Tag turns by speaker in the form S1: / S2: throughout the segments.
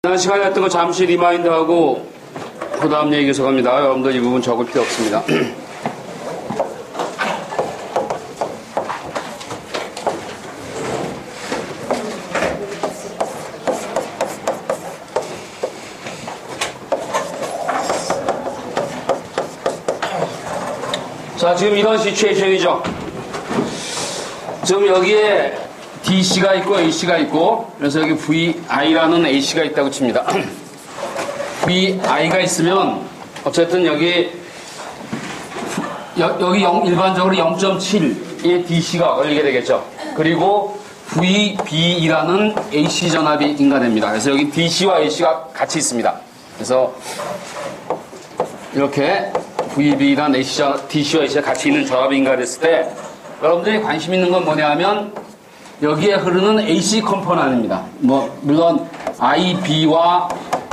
S1: 지난 시간에 했던 거 잠시 리마인드하고 그 다음 얘기 계속합니다. 여러분들 이 부분 적을 필요 없습니다. 자, 지금 이런 시츄에이션이죠. 지금 여기에 DC가 있고 AC가 있고, 그래서 여기 VI라는 AC가 있다고 칩니다. VI가 있으면 어쨌든 여기 일반적으로 0.7의 DC가 걸리게 되겠죠. 그리고 VB라는 AC 전압이 인가됩니다. 그래서 여기 DC와 AC가 같이 있습니다. 그래서 이렇게 VB라는 DC와 AC가 같이 있는 전압이 인가됐을 때 여러분들이 관심 있는 건 뭐냐 하면 여기에 흐르는 AC 컴포넌트입니다. 물론 IB와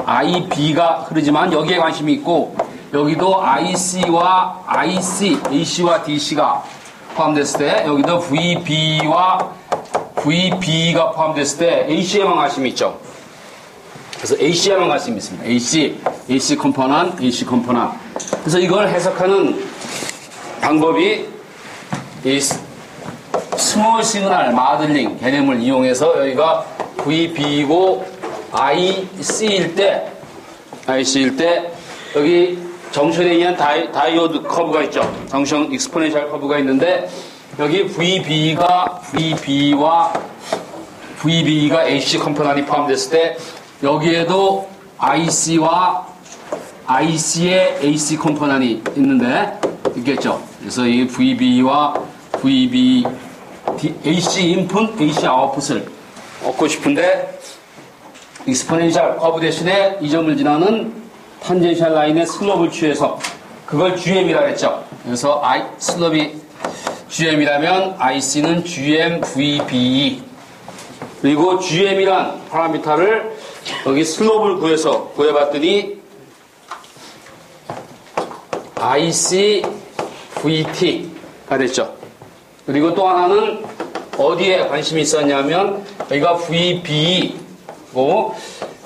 S1: IB가 흐르지만 여기에 관심이 있고 여기도 IC와 IC, AC와 DC가 포함됐을 때 여기도 VB와 VB가 포함됐을 때 AC에만 관심이 있죠. 그래서 AC에만 관심이 있습니다. AC 컴포넌트, AC 컴포넌트. 그래서 이걸 해석하는 방법이 이 스몰 시그널 마들링 개념을 이용해서 여기가 VB이고 IC일 때 여기 정션에 의한 다이오드 커브가 있죠. 정션 익스포넨셜 커브가 있는데 여기 VB가 AC 컴포넌트이 포함됐을 때 여기에도 IC와 IC의 AC 컴포넌트이 있는데 있겠죠. 그래서 이 VB와 VB AC 인풋, AC 아웃풋을 얻고 싶은데 익스포넨셜 커브 대신에 이 점을 지나는 탄젠셜 라인의 슬롭을 취해서 그걸 GM이라고 했죠. 그래서 슬롭이 GM이라면 IC는 GM VBE 그리고 GM이란 파라미터를 여기 슬롭을 구해봤더니 IC VT가 됐죠. 그리고 또 하나는 어디에 관심이 있었냐면 여기가 VB고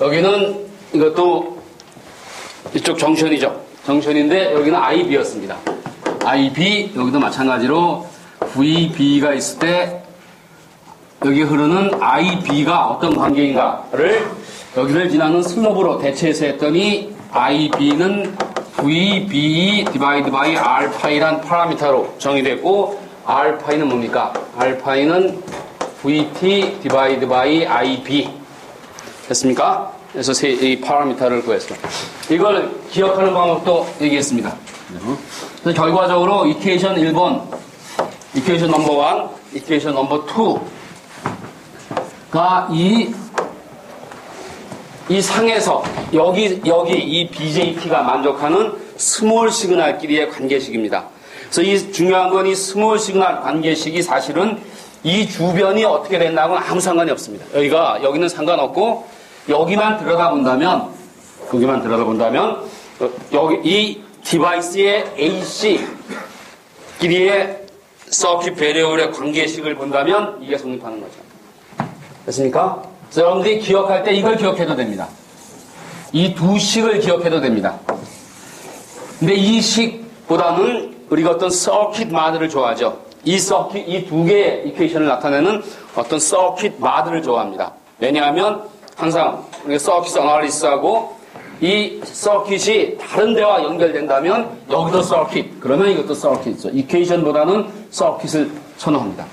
S1: 여기는 이것도 이쪽 정션이죠. 정션인데 여기는 IB였습니다. IB 여기도 마찬가지로 VB가 있을 때 여기 흐르는 IB가 어떤 관계인가를 여기를 지나는 슬롭으로 대체해서 했더니 IB는 VB 디바이드 바이 R파이란 파라미터로 정의됐고 R파이는 뭡니까? R파이는 VT 디바이드 바이 IB 됐습니까? 그래서 이 파라미터를 구했어요. 이걸 기억하는 방법도 얘기했습니다. 그래서 결과적으로 이퀘이션 1번, 이퀘이션 넘버 1, 이퀘이션 넘버 2가 이 상에서 여기 이 BJT가 만족하는 스몰 시그널끼리의 관계식입니다. 그래서 이 중요한 건 이 스몰 시그널 관계식이 사실은 이 주변이 어떻게 된다고는 아무 상관이 없습니다. 여기는 상관없고 여기만 들여다본다면 여기 이 디바이스의 AC끼리의 서킷 베리어의 관계식을 본다면 이게 성립하는 거죠. 됐습니까? 그래서 여러분들이 기억할 때 이걸 기억해도 됩니다. 이 두 식을 기억해도 됩니다. 근데 이 식보다는 우리가 어떤 서킷 마드를 좋아하죠. 이 두 개의 이퀘이션을 나타내는 어떤 서킷 마드를 좋아합니다. 왜냐하면 항상 우리가 서킷 어널리시스하고 이 서킷이 다른 데와 연결된다면 여기도 서킷, 그러면 이것도 서킷이죠. 이퀘이션보다는 서킷을 선호합니다.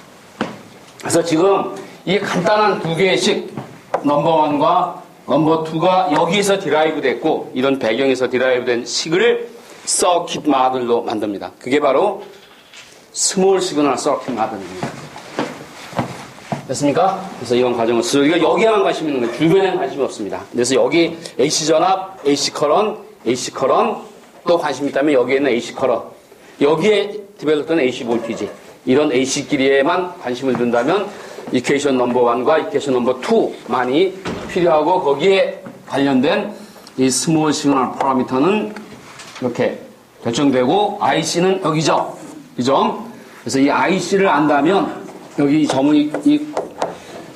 S1: 그래서 지금 이 간단한 두 개의 식, 넘버 1과 넘버 2가 여기에서 디라이브 됐고 이런 배경에서 디라이브 된 식을 서킷 마들로 만듭니다. 그게 바로 스몰 시그널 서킷 마들입니다. 됐습니까? 그래서 이런 과정을 우리가 여기에만 관심 있는 거예요. 주변에는 관심이 없습니다. 그래서 여기 AC 전압, AC 커런 또 관심 있다면 여기에는 AC 커런 여기에 디벨롭된 AC 볼티지 이런 AC끼리에만 관심을 둔다면 이퀘이션 넘버 1과 이퀘이션 넘버 2만이 필요하고 거기에 관련된 이 스몰 시그널 파라미터는 이렇게 결정되고 IC는 여기죠. 그죠? 그래서 이 IC를 안다면 여기 이 점은 이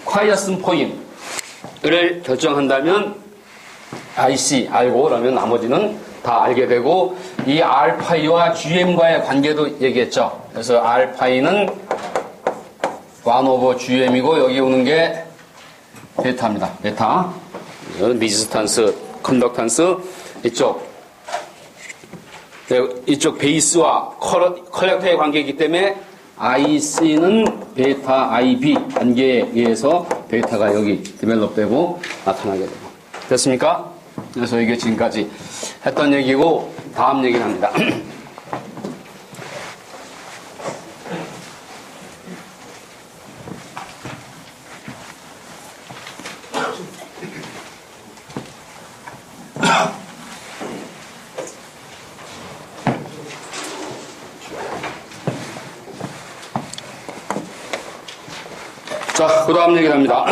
S1: 콰이어슨 포인트를 결정한다면 IC 알고 그러면 나머지는 다 알게 되고 이 R파이와 GM과의 관계도 얘기했죠. 그래서 R파이는 1/GM이고 여기 오는 게 베타입니다. 베타. 리지스탄스, 컨덕탄스 이쪽 베이스와 컬렉터의 관계이기 때문에 IC는 베타 IB 관계에 의해서 베타가 여기 디벨롭되고 나타나게 되고 됐습니까? 그래서 이게 지금까지 했던 얘기고 다음 얘기를 합니다. 자, 그 다음 얘기를 합니다.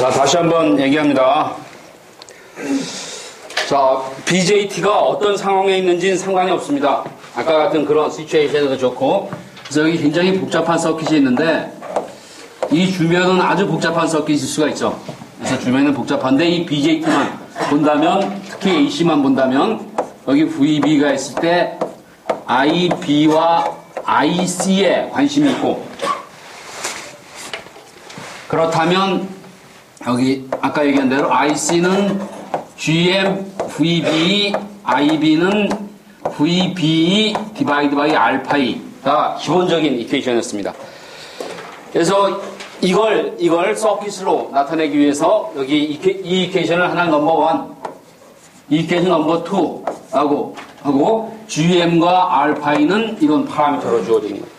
S1: 자, 다시 한번 얘기합니다. 자, BJT가 어떤 상황에 있는지는 상관이 없습니다. 아까 같은 그런 시츄에이션에도 좋고, 그래서 여기 굉장히 복잡한 서킷이 있는데, 이 주변은 아주 복잡한 서킷일 수가 있죠. 그래서 주변은 복잡한데, 이 BJT만 본다면, 특히 AC만 본다면, 여기 VB가 있을 때, IB와 IC에 관심이 있고, 그렇다면, 여기 아까 얘기한 대로 IC는 GM, VB, IB는 VB 디바이드 바이 알파이가 기본적인 이퀘이션이었습니다. 그래서 이걸 서킷으로 나타내기 위해서 여기 이 이퀘이션을 하나 넘버 1, 이퀘이션 넘버 2라고 하고 GM과 알파이는 이런 파라미터로 주어지는 거예요.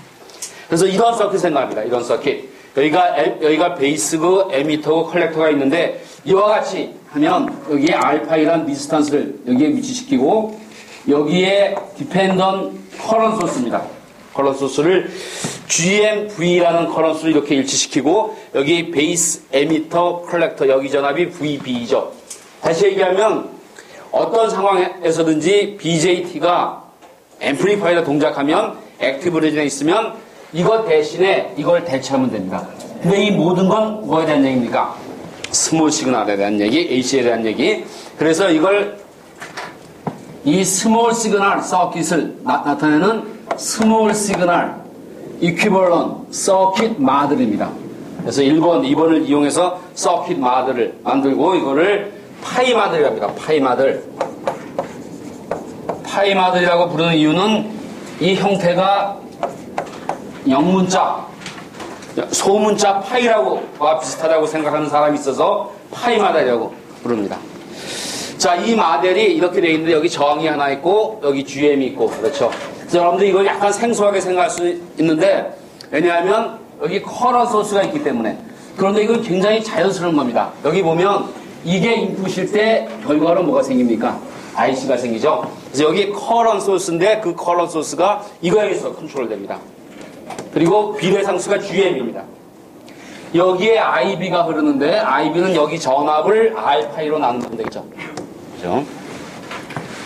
S1: 그래서 이런 서킷 생각합니다. 이런 서킷. 여기가 베이스고 에미터고 컬렉터가 있는데 이와 같이 하면 여기에 알파이라는 디스턴스를 여기에 위치시키고 여기에 디펜던 커런트 소스입니다. 커런트 소스를 GMV라는 커런트 소스를 이렇게 일치시키고 여기 베이스 에미터 컬렉터 여기 전압이 VB죠. 다시 얘기하면 어떤 상황에서든지 BJT가 앰플리파이어 동작하면 액티브 레진에 있으면 이것 대신에 이걸 대체하면 됩니다. 근데 이 모든 건 뭐에 대한 얘기입니까? 스몰 시그널에 대한 얘기, AC에 대한 얘기. 그래서 이 스몰 시그널 서킷을 나타내는 스몰 시그널 이퀴벌런 서킷 마들입니다. 그래서 1번, 2번을 이용해서 서킷 마들을 만들고 이거를 파이 마들이라고 합니다. 파이 마들. 파이 마들이라고 부르는 이유는 이 형태가 영문자, 소문자 파이라고와 비슷하다고 생각하는 사람이 있어서 파이 마델이라고 부릅니다. 자, 이 마델이 이렇게 되어 있는데 여기 저항이 하나 있고 여기 GM이 있고 그렇죠. 그래서 여러분들 이걸 약간 생소하게 생각할 수 있는데 왜냐하면 여기 커런트 소스가 있기 때문에. 그런데 이건 굉장히 자연스러운 겁니다. 여기 보면 이게 인풋일 때 결과로 뭐가 생깁니까? IC가 생기죠. 그래서 여기 커런트 소스인데 그 커런트 소스가 이거에 의해서 컨트롤 됩니다. 그리고 비례상수가 GM입니다. 여기에 IB가 흐르는데 IB는 여기 전압을 R파이로 나누면 되겠죠. 그죠?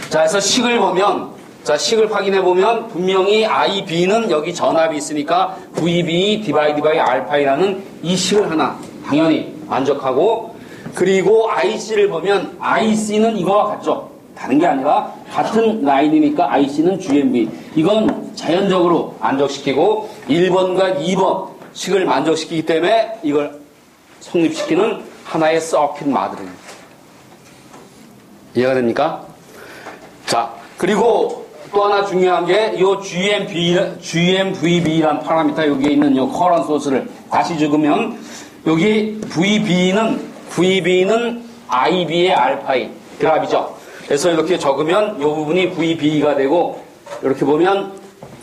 S1: 자, 그래서 식을 보면 식을 확인해 보면 분명히 IB는 여기 전압이 있으니까 VB 디바이드 바이 R파이라는 이 식을 하나 당연히 만족하고 그리고 IC를 보면 IC는 이거와 같죠. 다른 게 아니라 같은 라인이니까 IC는 GMB. 이건 자연적으로 만족시키고 1번과 2번 식을 만족시키기 때문에 이걸 성립시키는 하나의 서킷 마들입니다. 이해가 됩니까? 자, 그리고 또 하나 중요한 게 이 GMVB라는 파라미터 여기에 있는 이 커런트 소스를 다시 적으면 여기 VB는 IB의 알파이 그래프이죠. 그래서 이렇게 적으면 이 부분이 VB가 되고 이렇게 보면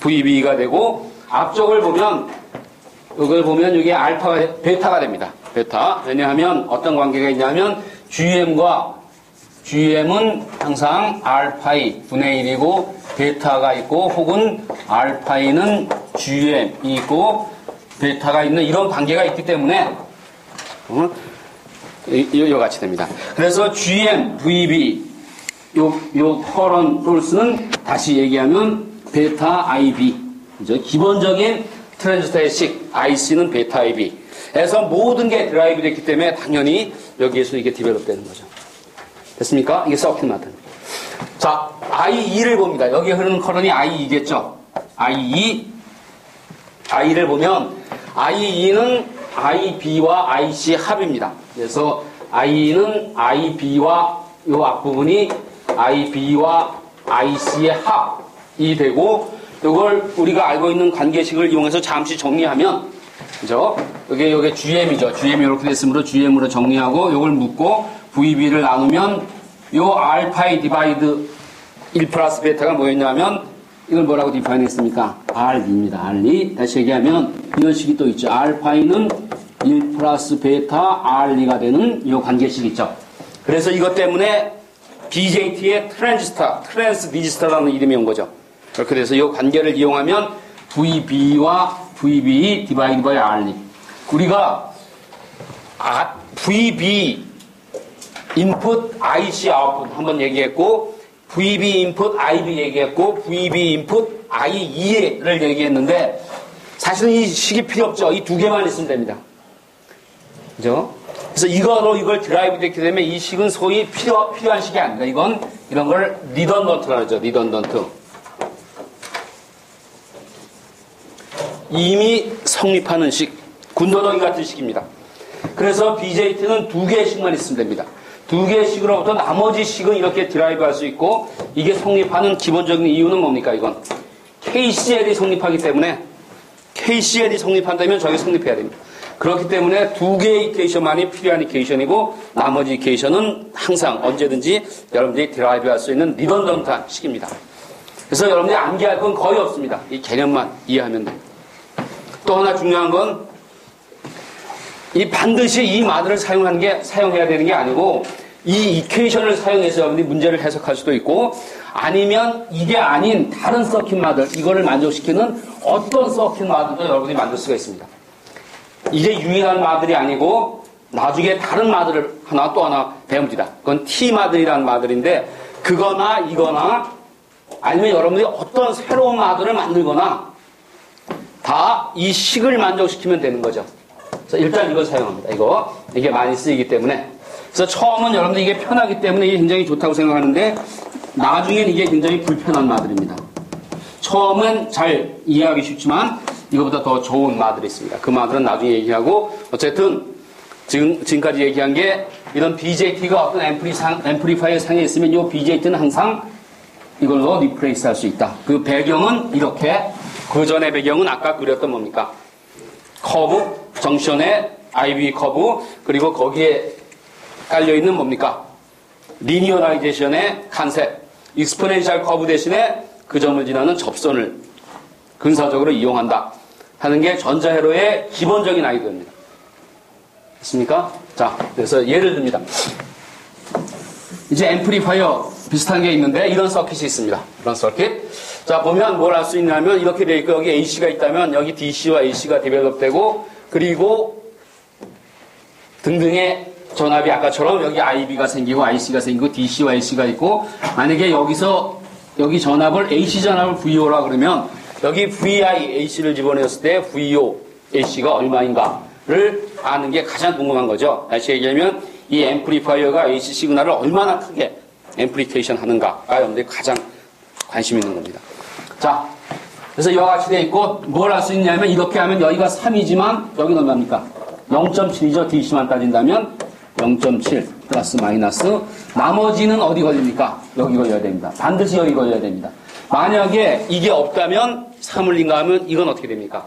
S1: VB가 되고 앞쪽을 보면 이걸 보면 이게 알파가 베타가 됩니다. 베타. 왜냐하면 어떤 관계가 있냐면 GM은 항상 알파이 분의 1이고 베타가 있고 혹은 알파이는 GM이 있고 베타가 있는 이런 관계가 있기 때문에 이와 같이 됩니다. 그래서 GM, VB 요 커런트 소스는 다시 얘기하면 베타 IB. 그죠? 기본적인 트랜지스터의식 IC는 베타 IB. 에서 모든 게 드라이브 됐기 때문에 당연히 여기에서 이게 디벨롭 되는 거죠. 됐습니까? 이게 서킷 마트입니다. 자, IE를 봅니다. 여기에 흐르는 커런이 IE겠죠? IE를 보면 IE는 IB와 IC 합입니다. 그래서 IE는 IB와 이 앞부분이 IB와 IC의 합이 되고 이걸 우리가 알고 있는 관계식을 이용해서 잠시 정리하면 그죠? 이게 GM이죠. GM이 이렇게 됐으므로 GM으로 정리하고 이걸 묶고 VB를 나누면 요 알파이 디바이드 1 플러스 베타가 뭐였냐면 이걸 뭐라고 디파인 했습니까? R2입니다. R2. 다시 얘기하면 이런 식이 또 있죠. 알파이는 1 플러스 베타 R2가 되는 이 관계식이 있죠. 그래서 이것 때문에 BJT의 트랜스디지스터라는 이름이 온 거죠. 그렇게 돼서 이 관계를 이용하면 VB와 VB 디바이드 바이 R2. 우리가 VB 인풋, IC 아웃풋 한번 얘기했고, VB 인풋, IB 얘기했고, VB 인풋, IE를 얘기했는데, 사실은 이 식이 필요 없죠. 이 두 개만 있으면 됩니다. 그죠? 그래서 이걸 드라이브 됐기 때문에 이 식은 소위 필요한 식이 아닙니다. 이런 걸 리던던트라 그러죠. 리던던트. 이미 성립하는 식, 군더더기 같은 식입니다. 그래서 BJT는 두 개의 식만 있으면 됩니다. 두 개의 식으로부터 나머지 식은 이렇게 드라이브 할 수 있고, 이게 성립하는 기본적인 이유는 뭡니까, 이건? KCL이 성립하기 때문에, KCL이 성립한다면 저게 성립해야 됩니다. 그렇기 때문에 두 개의 이케이션만이 필요한 이케이션이고, 나머지 이케이션은 항상 언제든지 여러분들이 드라이브 할 수 있는 리던던트한 식입니다. 그래서 여러분들이 암기할 건 거의 없습니다. 이 개념만 이해하면 됩니다. 또 하나 중요한 건, 이 반드시 이 마드를 사용해야 되는 게 아니고, 이 이퀘이션을 사용해서 여러분들이 문제를 해석할 수도 있고, 아니면 이게 아닌 다른 서킷 마드, 이거를 만족시키는 어떤 서킷 마드도 여러분들이 만들 수가 있습니다. 이게 유일한 마들이 아니고, 나중에 다른 마들을 또 하나 배웁니다. 그건 T 마들이라는 마들인데, 그거나 이거나, 아니면 여러분들이 어떤 새로운 마들을 만들거나, 다 이 식을 만족시키면 되는 거죠. 그래서 일단 이걸 사용합니다. 이게 많이 쓰이기 때문에. 그래서 처음은 여러분들 이게 편하기 때문에 이게 굉장히 좋다고 생각하는데, 나중엔 이게 굉장히 불편한 마들입니다. 처음은 잘 이해하기 쉽지만, 이거보다 더 좋은 마들이 있습니다. 그 마들은 나중에 얘기하고, 어쨌든, 지금까지 얘기한 게, 이런 BJT가 어떤 앰플리파이어 상에 있으면 이 BJT는 항상 이걸로 리플레이스 할 수 있다. 그 배경은 이렇게, 그 전의 배경은 아까 그렸던 뭡니까? 커브, 정션의 IB 커브, 그리고 거기에 깔려있는 뭡니까? 리니어라이제이션의 컨셉, 익스포넨셜 커브 대신에 그 점을 지나는 접선을 근사적으로 이용한다 하는 게 전자회로의 기본적인 아이디어입니다. 됐습니까? 자, 그래서 예를 듭니다. 이제 앰플리파이어 비슷한 게 있는데 이런 서킷이 있습니다. 이런 서킷. 자, 보면 뭘 할 수 있냐면 이렇게 되어 있고, 여기 AC가 있다면 여기 DC와 AC가 디벨롭되고, 그리고 등등의 전압이 아까처럼 여기 IB가 생기고 IC가 생기고 DC와 AC가 있고, 만약에 여기 전압을 AC 전압을 VO라 그러면 여기 VI AC를 집어넣었을 때 VO AC가 얼마인가를 아는 게 가장 궁금한 거죠. 다시 얘기하면 이 앰플리파이어가 AC 시그널을 얼마나 크게 앰플리케이션 하는가가 여러분들이 가장 관심 있는 겁니다. 자, 그래서 이와 같이 되어 있고, 뭘 할 수 있냐면 이렇게 하면 여기가 3이지만 여기는 얼마입니까? 0.7이죠. DC만 따진다면 0.7 플러스 마이너스. 나머지는 어디 걸립니까? 여기 걸려야 됩니다. 반드시 여기 걸려야 됩니다. 만약에 이게 없다면 3을 링가하면 이건 어떻게 됩니까?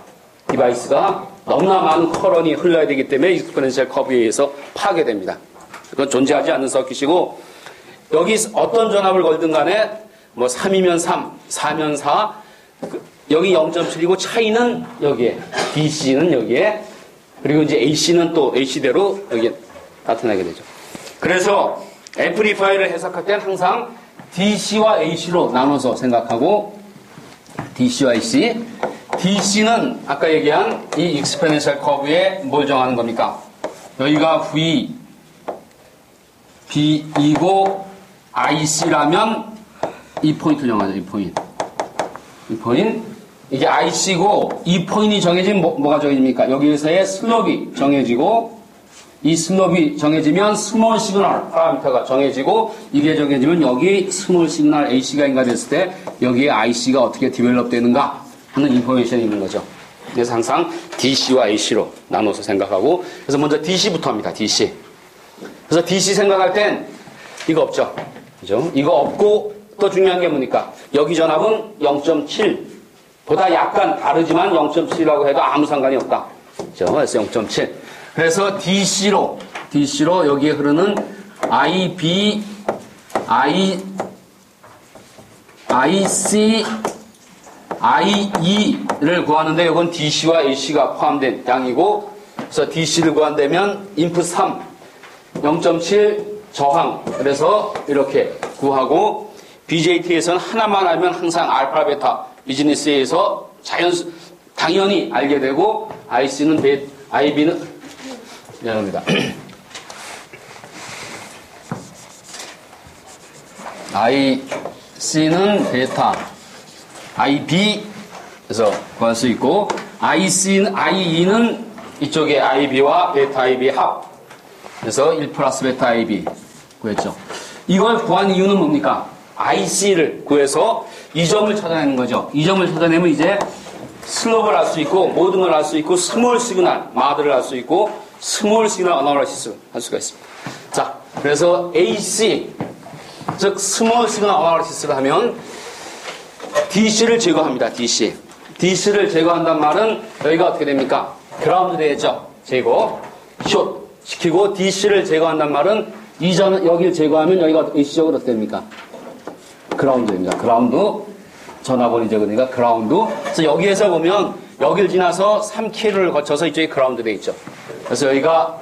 S1: 디바이스가 너무나 많은 커런이 흘러야 되기 때문에 익스포넨셜 커브에 의해서 파괴됩니다. 그건 존재하지 않는 서킷이고, 여기 어떤 전압을 걸든 간에 뭐 3이면 3, 4면 4, 여기 0.7이고 차이는 여기에, DC는 여기에, 그리고 이제 AC는 또 AC대로 여기에 나타나게 되죠. 그래서 앰플리파이어를 해석할 때는 항상 DC와 AC로 나눠서 생각하고, DC와 AC. DC는 아까 얘기한 이 익스포넨셜 커브에 뭘 정하는 겁니까? 여기가 V, B이고 IC라면 이 포인트 정하죠. 이 포인트. 이게 IC고 이 포인트이 정해지면 뭐가 정해집니까? 여기에서의 슬롭이 정해지고, 이 슬롭이 정해지면 스몰 시그널 파라미터가 정해지고, 이게 정해지면 여기 스몰 시그널 AC가 인가됐을 때 여기에 IC가 어떻게 디벨롭 되는가 하는 인포메이션이 있는 거죠. 그래서 항상 DC와 AC로 나눠서 생각하고, 그래서 먼저 DC부터 합니다. DC. 그래서 DC 생각할 땐 이거 없죠. 그죠? 이거 없고, 또 중요한 게 뭡니까? 여기 전압은 0.7보다 약간 다르지만 0.7이라고 해도 아무 상관이 없다. 그죠? 그래서 0.7. 그래서 DC로 여기에 흐르는 IB, IC, IE를 구하는데 이건 DC와 AC가 포함된 양이고, 그래서 DC를 구한다면 인풋 3, 0.7 저항. 그래서 이렇게 구하고, BJT에서는 하나만 알면 항상 알파, 베타, 비즈니스에서 당연히 알게 되고, IB는, 미안합니다. IC는 베타, IB 에서 구할 수 있고 IE는 이쪽에 IB와 베타 IB 합. 그래서 1 플러스 베타 IB 구했죠. 이걸 구한 이유는 뭡니까? IC를 구해서 이 점을 찾아내는 거죠. 이 점을 찾아내면 이제 슬롭을 알 수 있고 모든 걸 알 수 있고 스몰 시그널 마드를 알 수 있고 스몰 시그널 어나리시스 할 수가 있습니다. 자, 그래서 AC 즉 스몰 시그널 어나리시스를 하면 DC를 제거합니다. DC를 제거한단 말은 여기가 어떻게 됩니까? 그라운드 되죠. 제거 숏 시키고 DC를 제거한단 말은 이 점 여기를 제거하면 여기가 AC적으로 어떻게 됩니까? 그라운드 됩니다. 그라운드 전화번호 제거니까 그라운드. 그래서 여기에서 보면 여기를 지나서 3K를 거쳐서 이쪽에 그라운드 돼 있죠. 그래서 여기가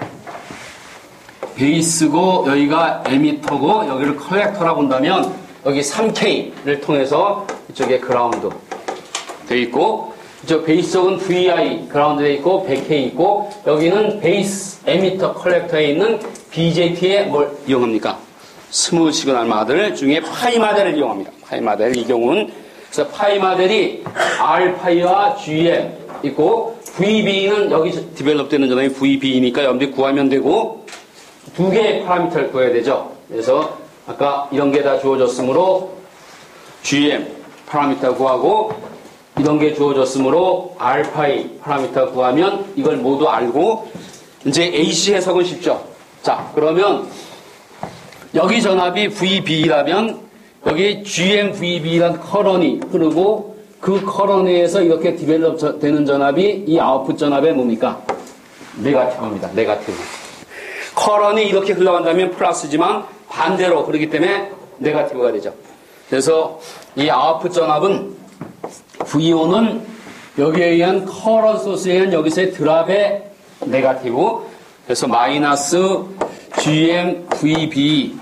S1: 베이스고 여기가 에미터고 여기를 컬렉터라 본다면 여기 3K를 통해서 이쪽에 그라운드 돼 있고 이쪽 베이스 쪽은 VI 그라운드 돼 있고 100K 있고 여기는 베이스 에미터 컬렉터에 있는 BJT에 뭘 이용합니까? 스몰 시그널 마들 중에 파이 마델을 이용합니다. 파이 마델 이 경우는 그래서 파이 마델이 R파이와 GM 있고 VB는 여기 디벨롭 되는 전압이 VB니까 여러분들이 구하면 되고 두 개의 파라미터를 구해야 되죠. 그래서 아까 이런 게 다 주어졌으므로 GM 파라미터 구하고 이런 게 주어졌으므로 R파이 파라미터 구하면 이걸 모두 알고 이제 AC 해석은 쉽죠. 자, 그러면 여기 전압이 VB라면 여기 GMVB란 커런이 흐르고 그 커런에서 이렇게 디벨롭 되는 전압이 이 아웃풋 전압의 뭡니까? 네가티브입니다. 네가티브. 커런이 이렇게 흘러간다면 플러스지만 반대로 흐르기 때문에 네가티브가 되죠. 그래서 이 아웃풋 전압은 VO는 여기에 의한 커런 소스에 의한 여기서의 드랍의 네가티브. 그래서 마이너스 GMVB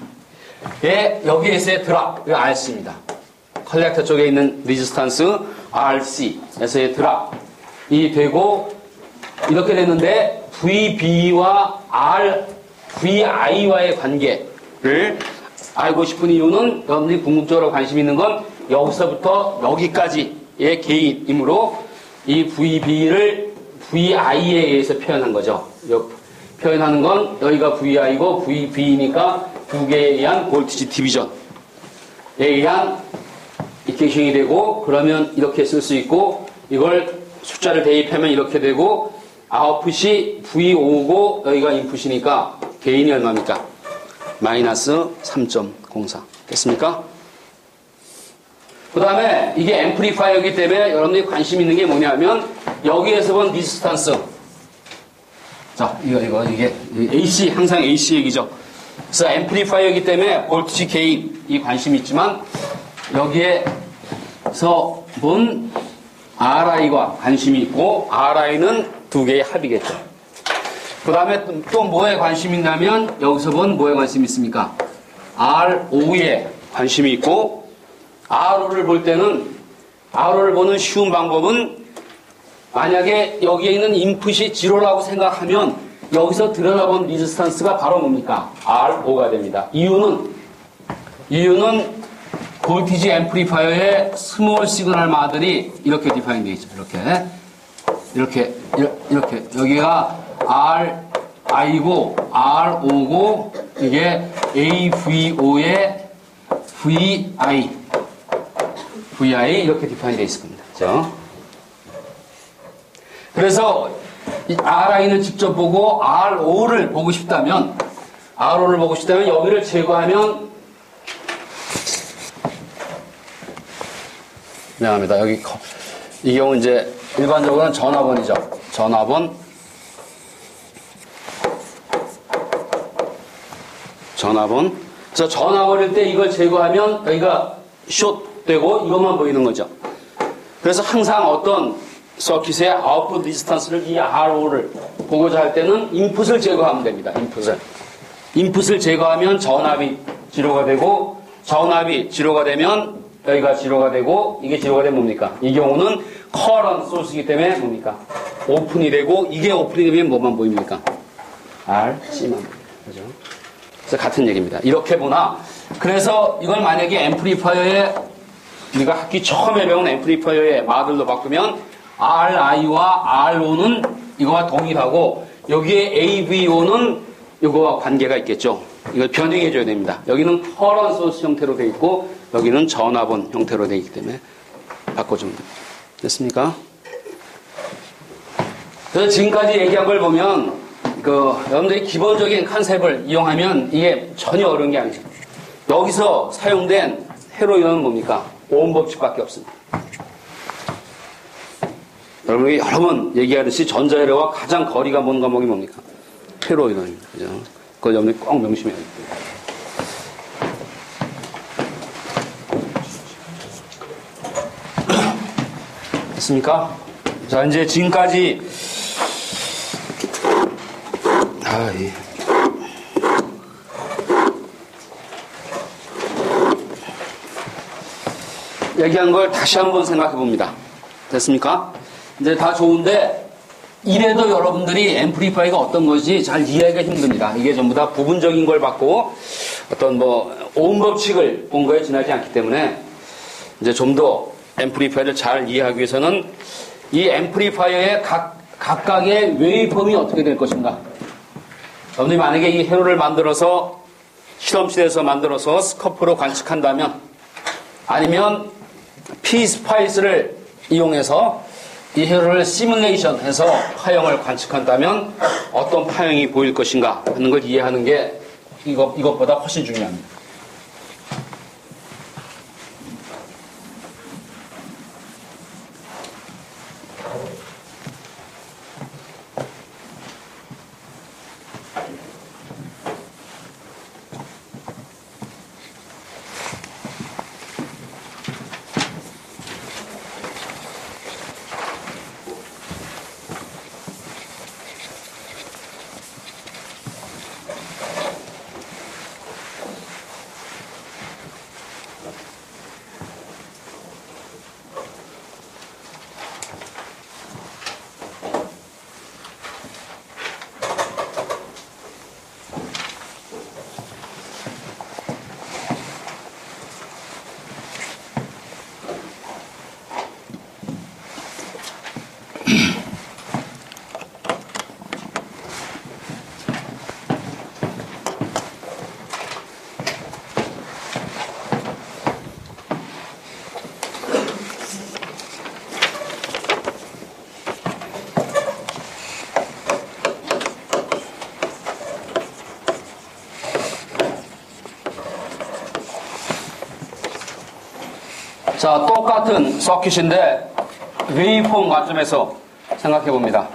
S1: 여기에서의 드랍이 RC입니다. 컬렉터 쪽에 있는 리지스탄스 RC에서의 드랍이 되고 이렇게 됐는데 VB와 VI와의 관계를 알고 싶은 이유는 여러분들이 궁극적으로 관심 있는 건 여기서부터 여기까지의 개인이므로 이 VB를 VI에 의해서 표현한 거죠. 표현하는 건 여기가 VI고 VB니까 두 개에 의한 볼티지 디비전에 의한 이케이션이 되고 그러면 이렇게 쓸 수 있고 이걸 숫자를 대입하면 이렇게 되고 아웃풋이 V5고 여기가 인풋이니까 개인이 얼마입니까? 마이너스 3.04 됐습니까? 그 다음에 이게 앰플리파이어이기 때문에 여러분들이 관심 있는 게 뭐냐면 여기에서 본 리스탄스 자 이게 AC 항상 AC 얘기죠. 그래서 앰플리파이어이기 때문에 볼티지 개인이 관심이 있지만 여기에서 본 RI가 관심이 있고 RI는 두 개의 합이겠죠. 그 다음에 또 뭐에 관심이 있냐면 여기서 본 뭐에 관심이 있습니까? RO에 관심이 있고 RO를 볼 때는 RO를 보는 쉬운 방법은 만약에 여기에 있는 인풋이 지로라고 생각하면 여기서 들여다본 리지스탄스가 바로 뭡니까? RO가 됩니다. 이유는 볼티지 앰플리파이어의 스몰 시그널 마들이 이렇게 디파인 되어 있죠. 이렇게 여기가 RI고 RO고 이게 AVO의 VI 이렇게 디파인 되어 있을 겁니다. 그렇죠? 그래서 이 RI는 직접 보고 RO를 보고 싶다면 여기를 제거하면 미안합니다. 여기 이 경우 이제 일반적으로는 전화번이죠. 전화번. 그래서 전화번일 때 이걸 제거하면 여기가 숏 되고 이것만 보이는 거죠. 그래서 항상 어떤 서킷의 아웃풋 리스탄스를 이 RO를 보고자 할 때는 인풋을 제거하면 됩니다. 인풋을 제거하면 전압이 지로가 되고 전압이 지로가 되면 여기가 지로가 되고 이게 지로가 되면 뭡니까? 이 경우는 커런 소스이기 때문에 뭡니까? 오픈이 되고 이게 오픈이 되면 뭐만 보입니까? RC만 보입니다. 그죠? 그래서 같은 얘기입니다. 이렇게 보나 그래서 이걸 만약에 앰플리파이어에 우리가 학기 처음에 배운 앰플리파이어의 마들로 바꾸면 RI와 RO는 이거와 동일하고 여기에 AVO는 이거와 관계가 있겠죠. 이걸 변형해 줘야 됩니다. 여기는 커런 소스 형태로 되어 있고 여기는 전압원 형태로 되어 있기 때문에 바꿔주면 됩니다. 됐습니까? 그래서 지금까지 얘기한 걸 보면 여러분들이 기본적인 컨셉을 이용하면 이게 전혀 어려운 게 아니죠. 여기서 사용된 헤로인은 뭡니까? 오hm 법칙밖에 없습니다. 여러분이 여러 번 얘기하듯이 전자회로와 가장 거리가 먼 과목이 뭡니까? 헤로인원입니다. 그죠? 그거 여러분이 꼭 명심해야 돼요. 됐습니까? 자, 이제 지금까지 얘기한 걸 다시 한번 생각해 봅니다. 됐습니까? 이제 다 좋은데 이래도 여러분들이 앰플리파이어가 어떤 것인지 잘 이해하기가 힘듭니다. 이게 전부 다 부분적인 걸 받고 어떤 오hm 법칙을 본 거에 지나지 않기 때문에 이제 좀 더 앰플리파이어를 잘 이해하기 위해서는 이 앰플리파이어의 각각의 웨이폼이 어떻게 될 것인가. 여러분들이 만약에 이 회로를 만들어서 실험실에서 만들어서 스코프로 관측한다면 아니면 P-스파이스를 이용해서 이 회로를 시뮬레이션해서 파형을 관측한다면 어떤 파형이 보일 것인가 하는 걸 이해하는 게 이것보다 훨씬 중요합니다. 자, 똑같은 서킷인데 웨이폼 관점에서 생각해 봅니다.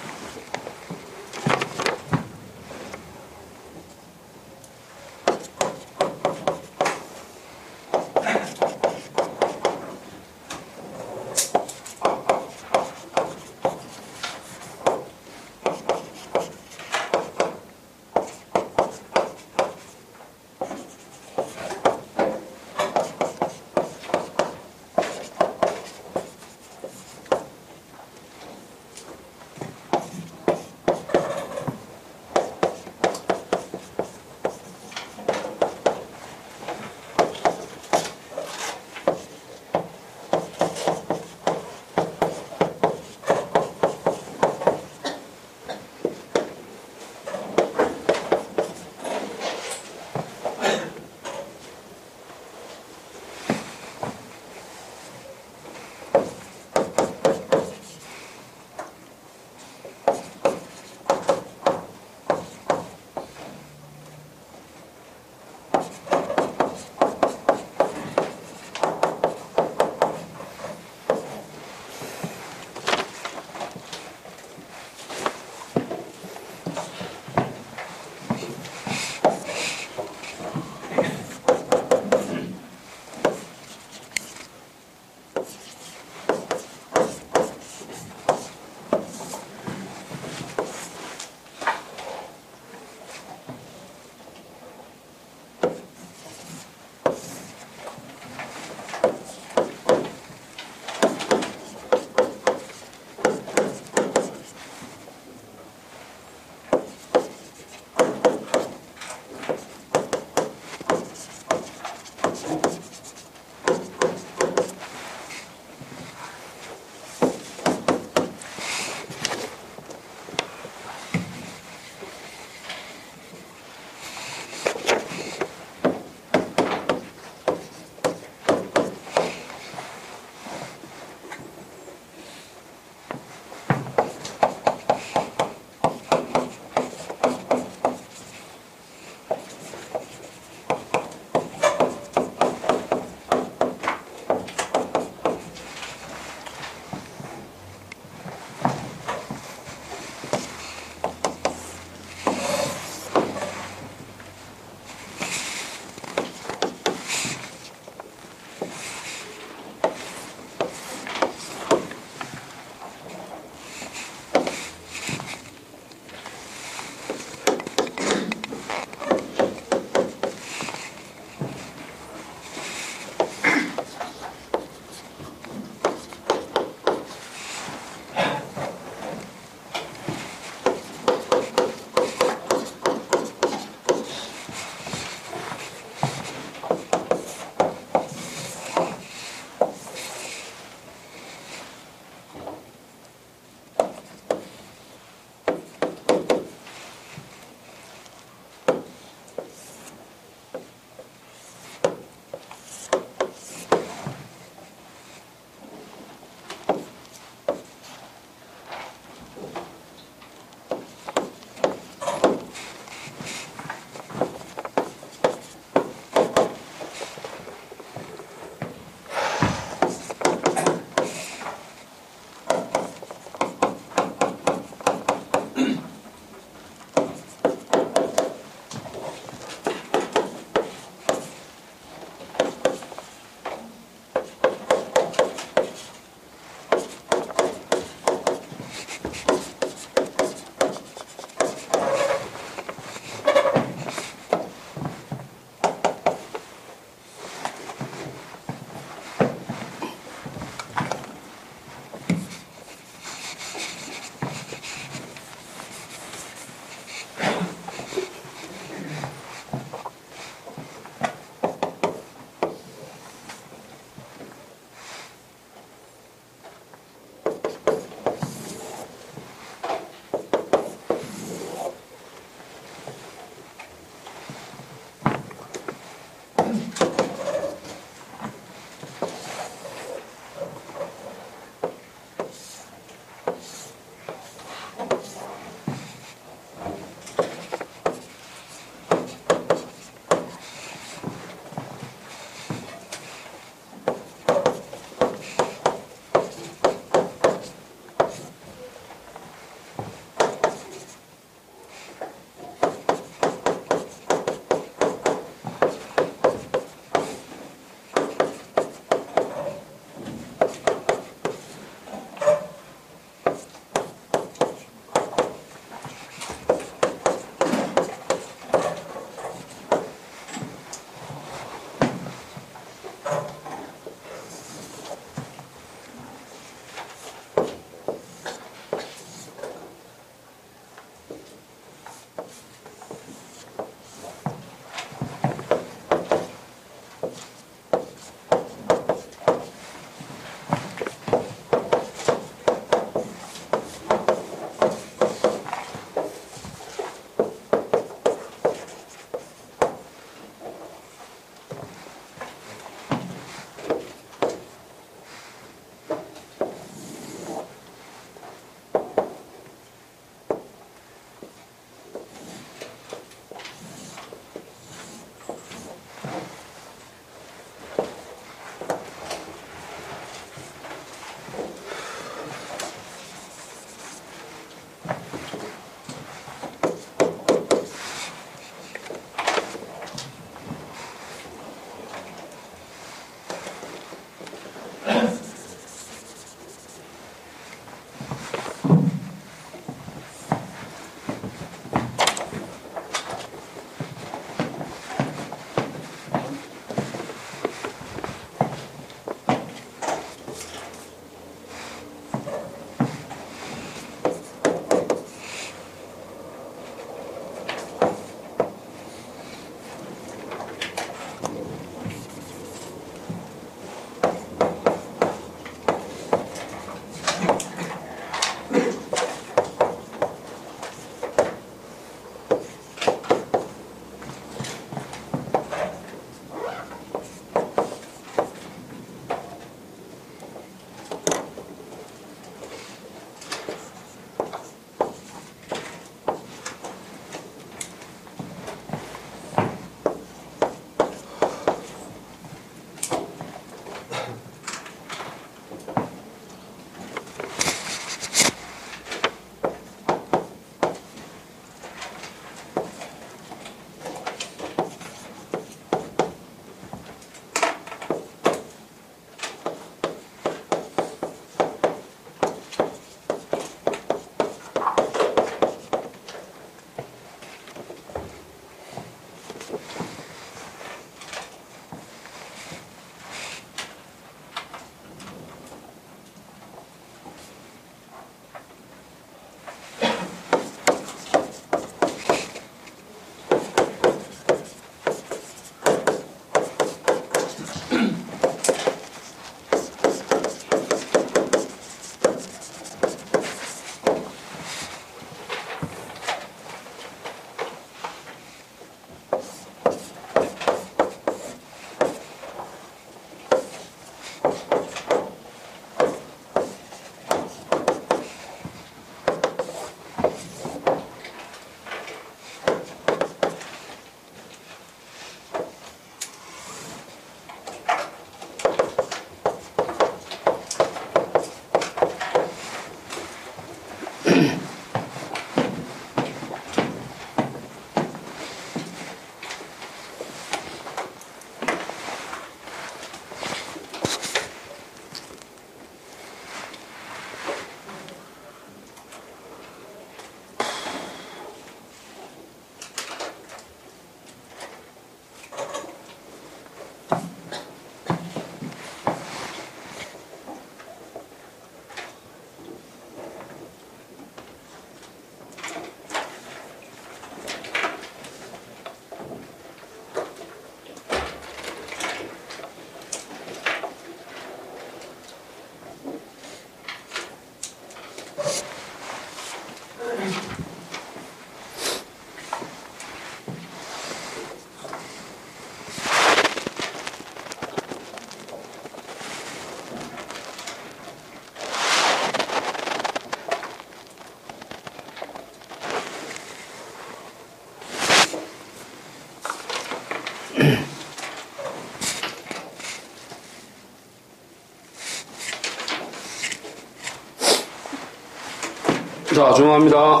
S1: 자, 중요합니다.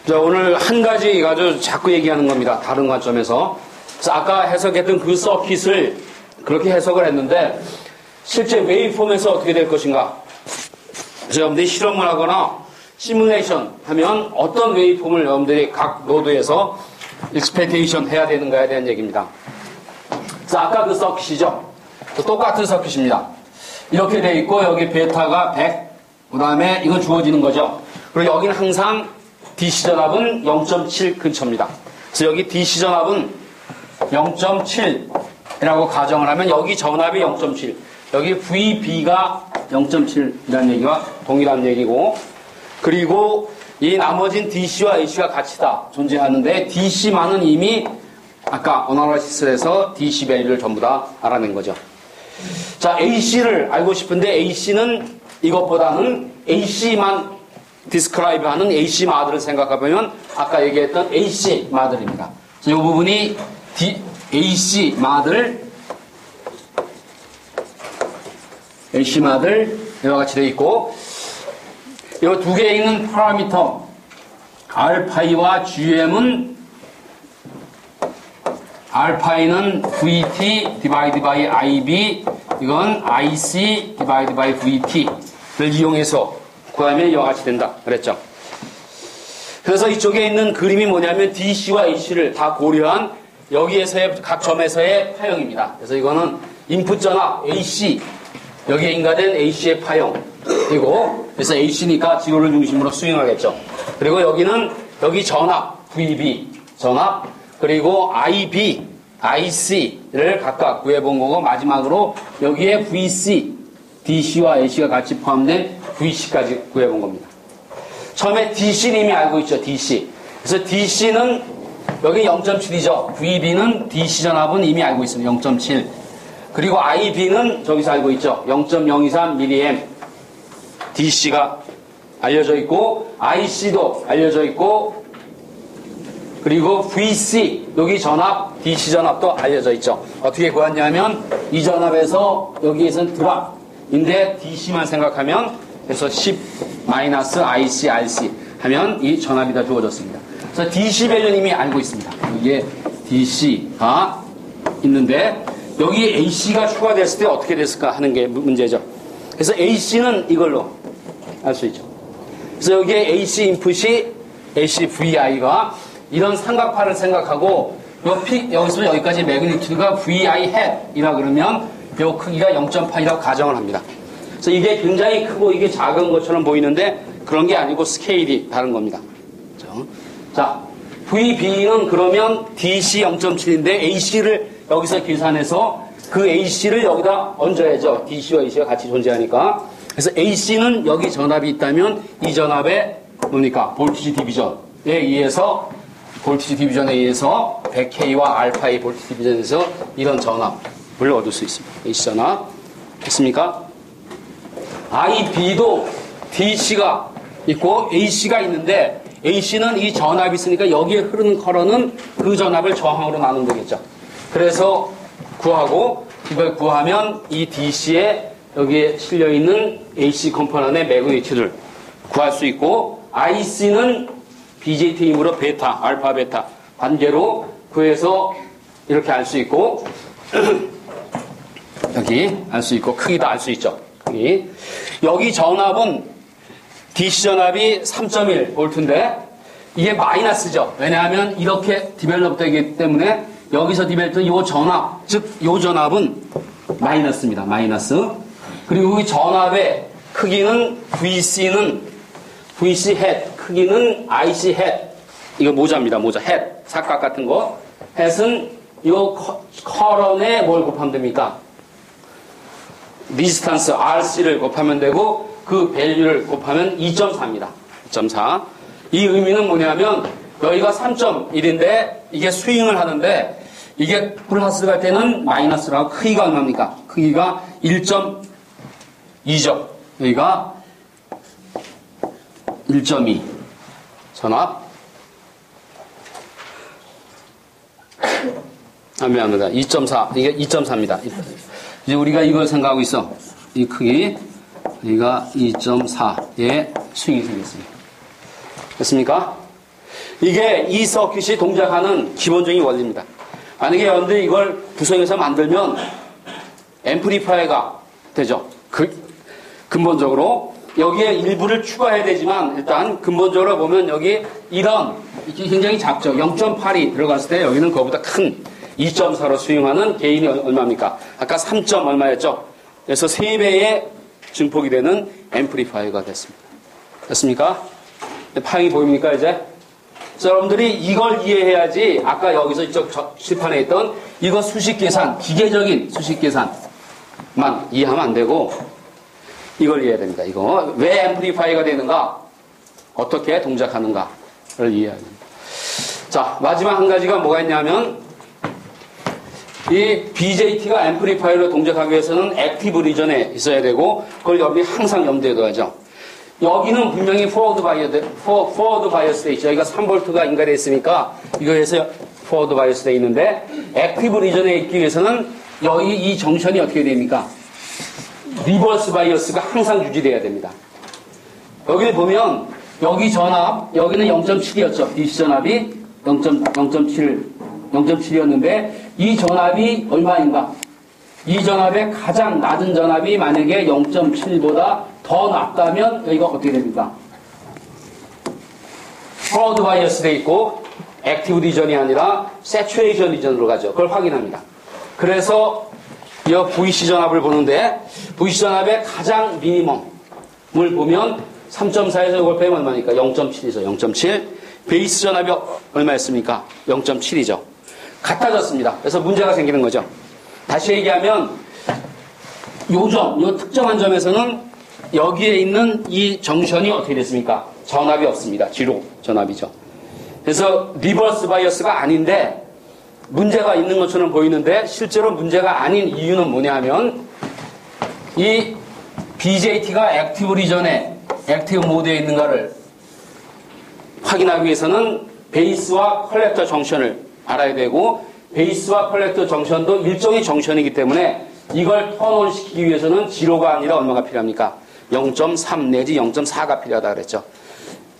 S1: 자, 오늘 한 가지 가지고 자꾸 얘기하는 겁니다. 다른 관점에서. 그래서 아까 해석했던 그 서킷을 그렇게 해석을 했는데 실제 웨이폼에서 어떻게 될 것인가. 그래서 여러분들이 실험을 하거나 시뮬레이션 하면 어떤 웨이폼을 여러분들이 각 노드에서 익스펙테이션 해야 되는가에 대한 얘기입니다. 그래서 아까 그 서킷이죠. 똑같은 서킷입니다. 이렇게 돼 있고 여기 베타가 100, 그 다음에 이건 주어지는 거죠. 그리고 여기는 항상 DC 전압은 0.7 근처입니다. 그래서 여기 DC 전압은 0.7이라고 가정을 하면 여기 전압이 0.7, 여기 VB가 0.7이라는 얘기와 동일한 얘기고, 그리고 이 나머진 DC와 AC가 같이 다 존재하는데 DC만은 이미 아까 어나라시스에서 DC 밸류를 전부 다 알아낸 거죠. 자, AC를 알고 싶은데 AC는 이것보다는 AC만 디스크라이브 하는 AC 마들을 생각해보면 아까 얘기했던 AC 마들입니다. 이 부분이 AC 마들 이와 같이 되어 있고, 이 두 개에 있는 파라미터 알파이와 GM은 알파이는 VT 디바이드 바이 IB, 이건 IC 디바이드 바이 VT를 이용해서 구하면 이와 같이 된다 그랬죠. 그래서 이쪽에 있는 그림이 뭐냐면 DC와 AC를 다 고려한 여기에서의 각 점에서의 파형입니다. 그래서 이거는 인풋 전압 AC, 여기에 인가된 AC의 파형이고, 그래서 AC니까 지로를 중심으로 스윙하겠죠. 그리고 여기는 여기 전압 VB 전압, 그리고 IB, IC를 각각 구해본 거고, 마지막으로 여기에 VC, DC와 AC가 같이 포함된 VC까지 구해본 겁니다. 처음에 DC는 이미 알고 있죠. DC. 그래서 DC는 여기 0.7이죠. VB는 DC 전압은 이미 알고 있습니다. 0.7. 그리고 IB는 저기서 알고 있죠. 0.023mA DC가 알려져 있고, IC도 알려져 있고, 그리고 VC, 여기 전압, DC 전압도 알려져 있죠. 어떻게 구했냐면 이 전압에서 여기에서는 드랍인데 DC만 생각하면, 그래서 10-IC, RC 하면 이 전압이 다 주어졌습니다. 그래서 DC 밸류는 이미 알고 있습니다. 여기에 DC가 있는데 여기 AC가 추가됐을 때 어떻게 됐을까 하는 게 문제죠. 그래서 AC는 이걸로 알 수 있죠. 그래서 여기에 AC 인풋이 ACVI가 이런 삼각파를 생각하고 여기서 여기까지 매그니튜드가 VI 햇이라 그러면 이 크기가 0.8이라고 가정을 합니다. 그래서 이게 굉장히 크고 이게 작은 것처럼 보이는데 그런 게 아니고 스케일이 다른 겁니다. 그렇죠? 자, VB는 그러면 DC 0.7인데 AC를 여기서 계산해서 그 AC를 여기다 얹어야죠. DC와 AC가 같이 존재하니까. 그래서 AC는 여기 전압이 있다면 이 전압에 뭡니까? 볼티지 디비전에 의해서 100K와 알파의 볼티지 디비전에서 이런 전압을 얻을 수 있습니다. AC 전압. 됐습니까? IB도 DC가 있고 AC가 있는데 AC는 이 전압이 있으니까 여기에 흐르는 커런은 그 전압을 저항으로 나누면 되겠죠. 그래서 구하고, 이걸 구하면 이 DC에 여기에 실려있는 AC 컴포넌트의 매그니튜드를 구할 수 있고, IC는 BJT 힘으로 베타, 알파, 베타 관계로 구해서 이렇게 알 수 있고, 여기 알 수 있고, 크기도 알 수 있죠. 여기 전압은 DC 전압이 3.1V인데 이게 마이너스죠. 왜냐하면 이렇게 디벨롭 되기 때문에 여기서 디벨롭된 이 전압, 즉 이 전압은 마이너스입니다. 마이너스. 그리고 이 전압의 크기는 VC 햇, 크기는 IC 햇. 이거 모자입니다. 모자. 햇. 삭각 같은 거. 햇은 이 커런에 뭘 곱하면 됩니까? 리스탄스 RC를 곱하면 되고 그 밸류를 곱하면 2.4입니다. 2.4. 이 의미는 뭐냐면 여기가 3.1인데 이게 스윙을 하는데 이게 플러스 갈 때는 마이너스라고 크기가 얼마입니까? 크기가 1.2죠. 여기가 1.2 전압. 미안합니다. 2.4. 이게 2.4입니다. 이제 우리가 이걸 생각하고 있어. 이 크기. 여기가 2.4의 스윙이 생겼습니다. 됐습니까? 이게 이 서킷이 동작하는 기본적인 원리입니다. 만약에 여러분들이 이걸 구성해서 만들면 앰플리파이어가 되죠. 근본적으로 여기에 일부를 추가해야 되지만 일단 근본적으로 보면 여기 이런 이게 굉장히 작죠. 0.8이 들어갔을 때 여기는 그거보다 큰 2.4로 스윙하는 게인이 얼마입니까? 아까 3. 얼마였죠? 그래서 3배의 증폭이 되는 앰플리파이어가 됐습니다. 됐습니까? 파형이 보입니까 이제? 그래서 여러분들이 이걸 이해해야지 아까 여기서 이쪽 실판에 있던 이거 수식 계산, 기계적인 수식 계산만 이해하면 안 되고 이걸 이해해야 됩니다. 이거 왜 앰플리파이어가 되는가? 어떻게 동작하는가를 이해해야 됩니다. 자, 마지막 한 가지가 뭐가 있냐면 이 BJT가 앰플리파이어로 동작하기 위해서는 액티브 리전에 있어야 되고 그걸 여러분이 항상 염두에 둬야죠. 여기는 분명히 포워드 바이어스 돼 있죠. 여기가 3V가 인가되어 있으니까 이거에서 포워드 바이어스 돼 있는데 액티브 리전에 있기 위해서는 여기 이 정션이 어떻게 됩니까? 리버스 바이어스가 항상 유지돼야 됩니다. 여기 보면 여기 전압 여기는 0.7이었죠. DC 전압이 0.7이었는데 이 전압이 얼마인가? 이 전압의 가장 낮은 전압이 만약에 0.7보다 더 낮다면 여기가 어떻게 됩니까? 포워드 바이어스 돼 있고 액티브 리전이 아니라 세츄레이션 리전으로 가죠. 그걸 확인합니다. 그래서 이 VC 전압을 보는데 VC 전압의 가장 미니멈을 보면 3.4에서 이걸 빼면 얼마니까? 0.7이죠. 0.7. 베이스 전압이 얼마였습니까? 0.7이죠. 같아졌습니다. 그래서 문제가 생기는 거죠. 다시 얘기하면 요 특정한 점에서는 여기에 있는 이 정션이 어떻게 됐습니까? 전압이 없습니다. 지로 전압이죠. 그래서 리버스 바이어스가 아닌데 문제가 있는 것처럼 보이는데 실제로 문제가 아닌 이유는 뭐냐 하면 이 BJT가 액티브 리전에 액티브 모드에 있는가를 확인하기 위해서는 베이스와 컬렉터 정션을 알아야 되고 베이스와 컬렉터 정션도 일종의 정션이기 때문에 이걸 턴온 시키기 위해서는 지로가 아니라 얼마가 필요합니까? 0.3 내지 0.4가 필요하다 그랬죠.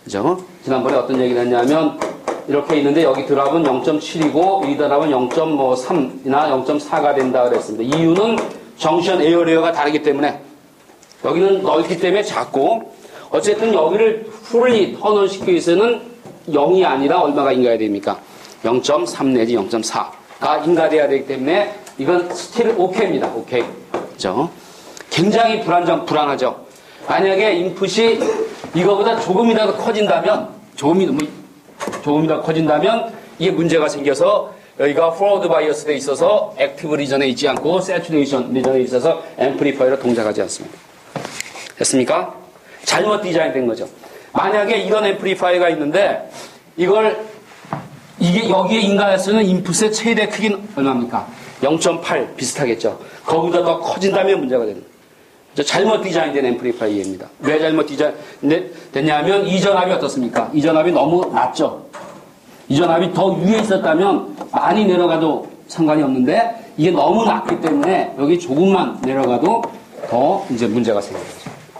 S1: 그죠? 지난번에 어떤 얘기를 했냐면 이렇게 있는데 여기 드랍은 0.7이고 이 드랍은 0.3이나 0.4가 된다 그랬습니다. 이유는 정션 에어레어가 다르기 때문에 여기는 넓기 때문에 작고 어쨌든 여기를 풀리 턴온 시키기 위해서는 0이 아니라 얼마가 인가해야 됩니까? 0.3 내지 0.4가 인가돼야 되기 때문에 이건 스틸 오케이입니다. 오케이. 그죠? 굉장히 불안하죠. 만약에 인풋이 이거보다 조금이라도 커진다면 조금이라도 커진다면 이게 문제가 생겨서 여기가 포워드 바이어스에 있어서 액티브 리전에 있지 않고 세츄레이션 리전에 있어서 앰플리파이어로 동작하지 않습니다. 됐습니까? 잘못 디자인된 거죠. 만약에 이런 앰플리파이어가 있는데 이게 여기에 인가해서는 인풋의 최대 크기는 얼마입니까? 0.8 비슷하겠죠. 거기보다 더 커진다면 문제가 되는 거예요. 잘못 디자인된 앰플리파이어입니다. 왜 잘못 디자인됐냐면 이 전압이 어떻습니까? 이 전압이 너무 낮죠. 이 전압이 더 위에 있었다면 많이 내려가도 상관이 없는데 이게 너무 낮기 때문에 여기 조금만 내려가도 더 이제 문제가 생겨요.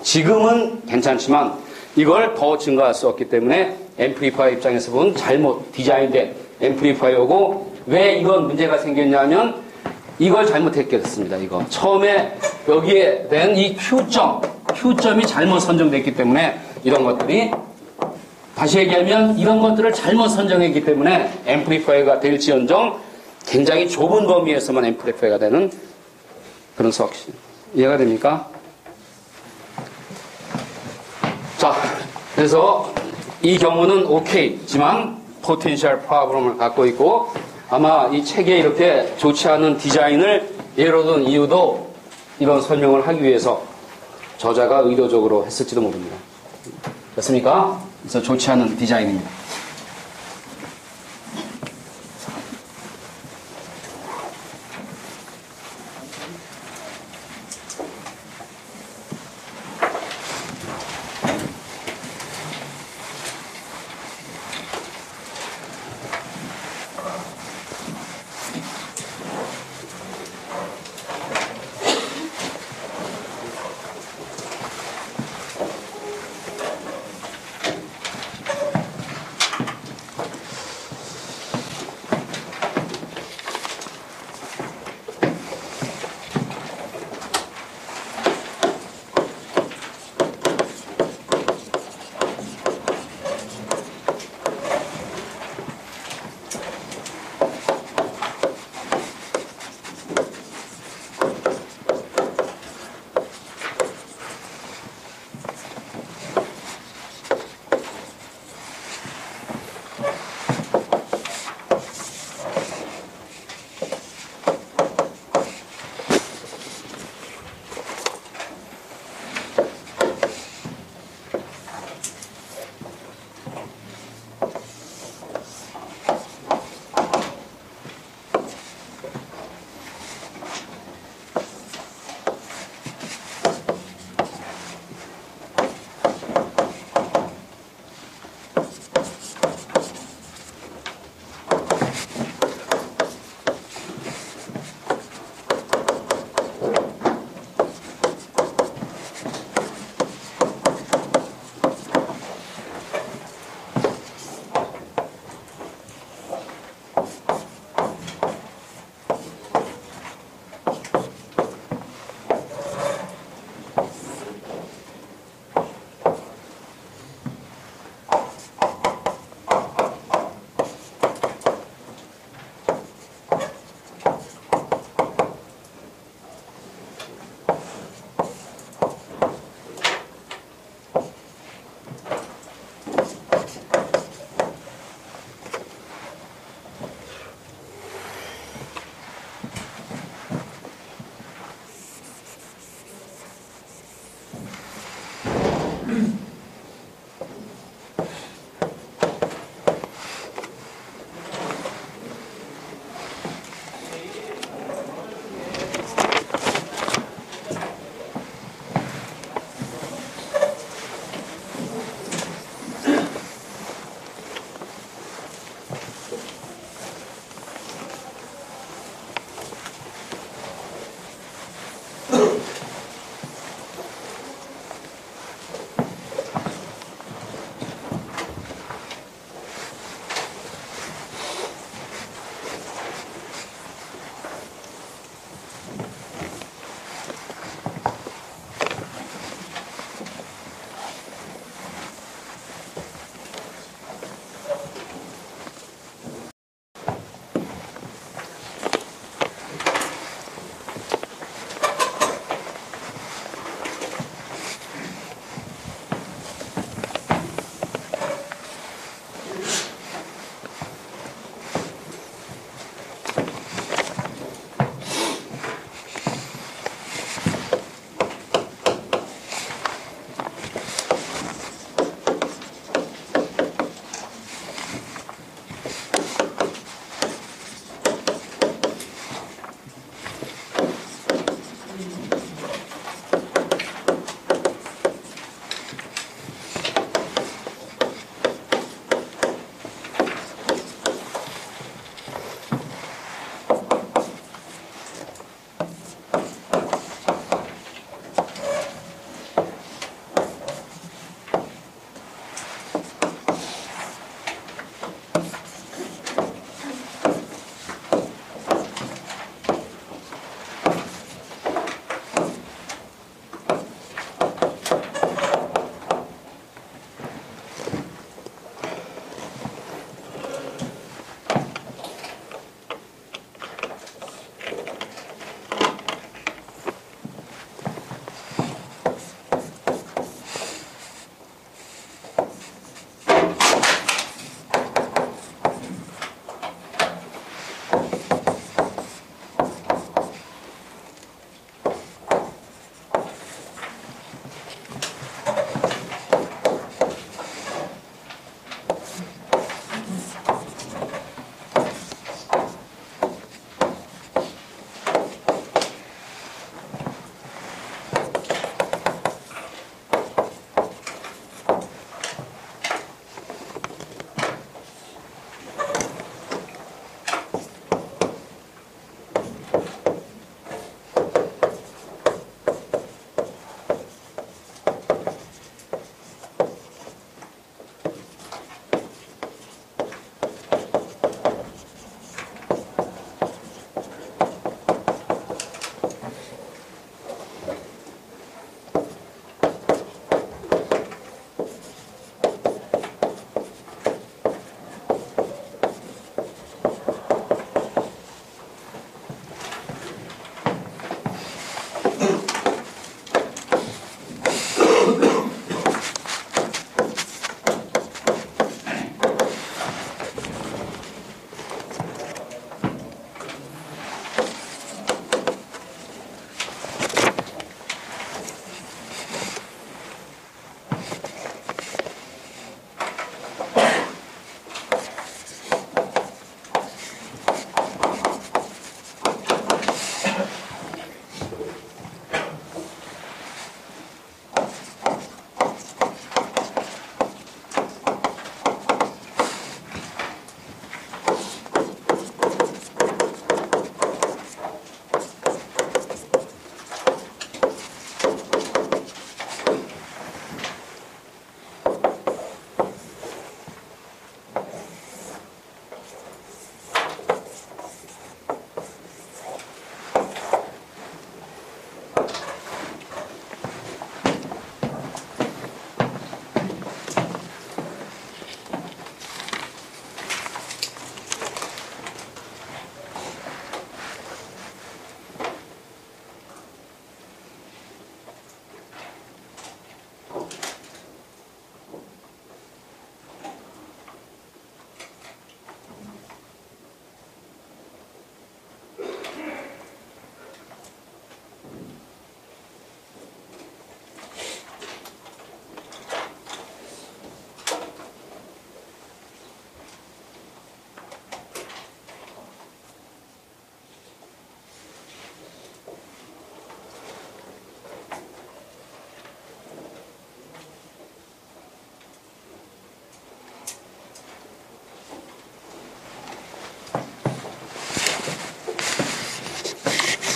S1: 지금은 괜찮지만 이걸 더 증가할 수 없기 때문에 앰플리파이어 입장에서 보면 잘못 디자인된 앰플리파이어고 왜 이건 문제가 생겼냐면 이걸 잘못했게 됐습니다. 이거 처음에 여기에 된 이 Q점이 잘못 선정됐기 때문에 이런 것들이 다시 얘기하면 이런 것들을 잘못 선정했기 때문에 앰플리파이어가 될지언정 굉장히 좁은 범위에서만 앰플리파이어가 되는 그런 서킷. 이해가 됩니까? 자, 그래서 이 경우는 오케이지만 포텐셜 프로블럼을 갖고 있고 아마 이 책에 이렇게 좋지 않은 디자인을 예로 든 이유도 이런 설명을 하기 위해서 저자가 의도적으로 했을지도 모릅니다. 됐습니까? 그래서 좋지 않은 디자인입니다.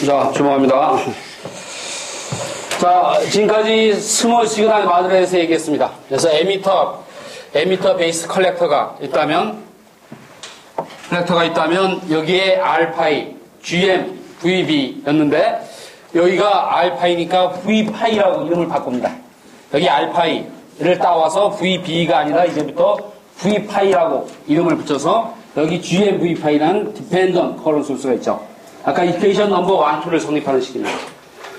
S1: 자, 주목합니다. 자, 지금까지 스몰 시그널 마들에 대해서 얘기했습니다. 그래서 에미터 베이스 컬렉터가 있다면, 여기에 R파이, GM, VB였는데, 여기가 R파이니까 V파이라고 이름을 바꿉니다. 여기 R파이를 따와서 VB가 아니라 이제부터 V파이라고 이름을 붙여서 여기 GMV파이라는 Dependent Current Source가 있죠. 아까 이퀘이션 넘버 1, 2를 성립하는 식입니다.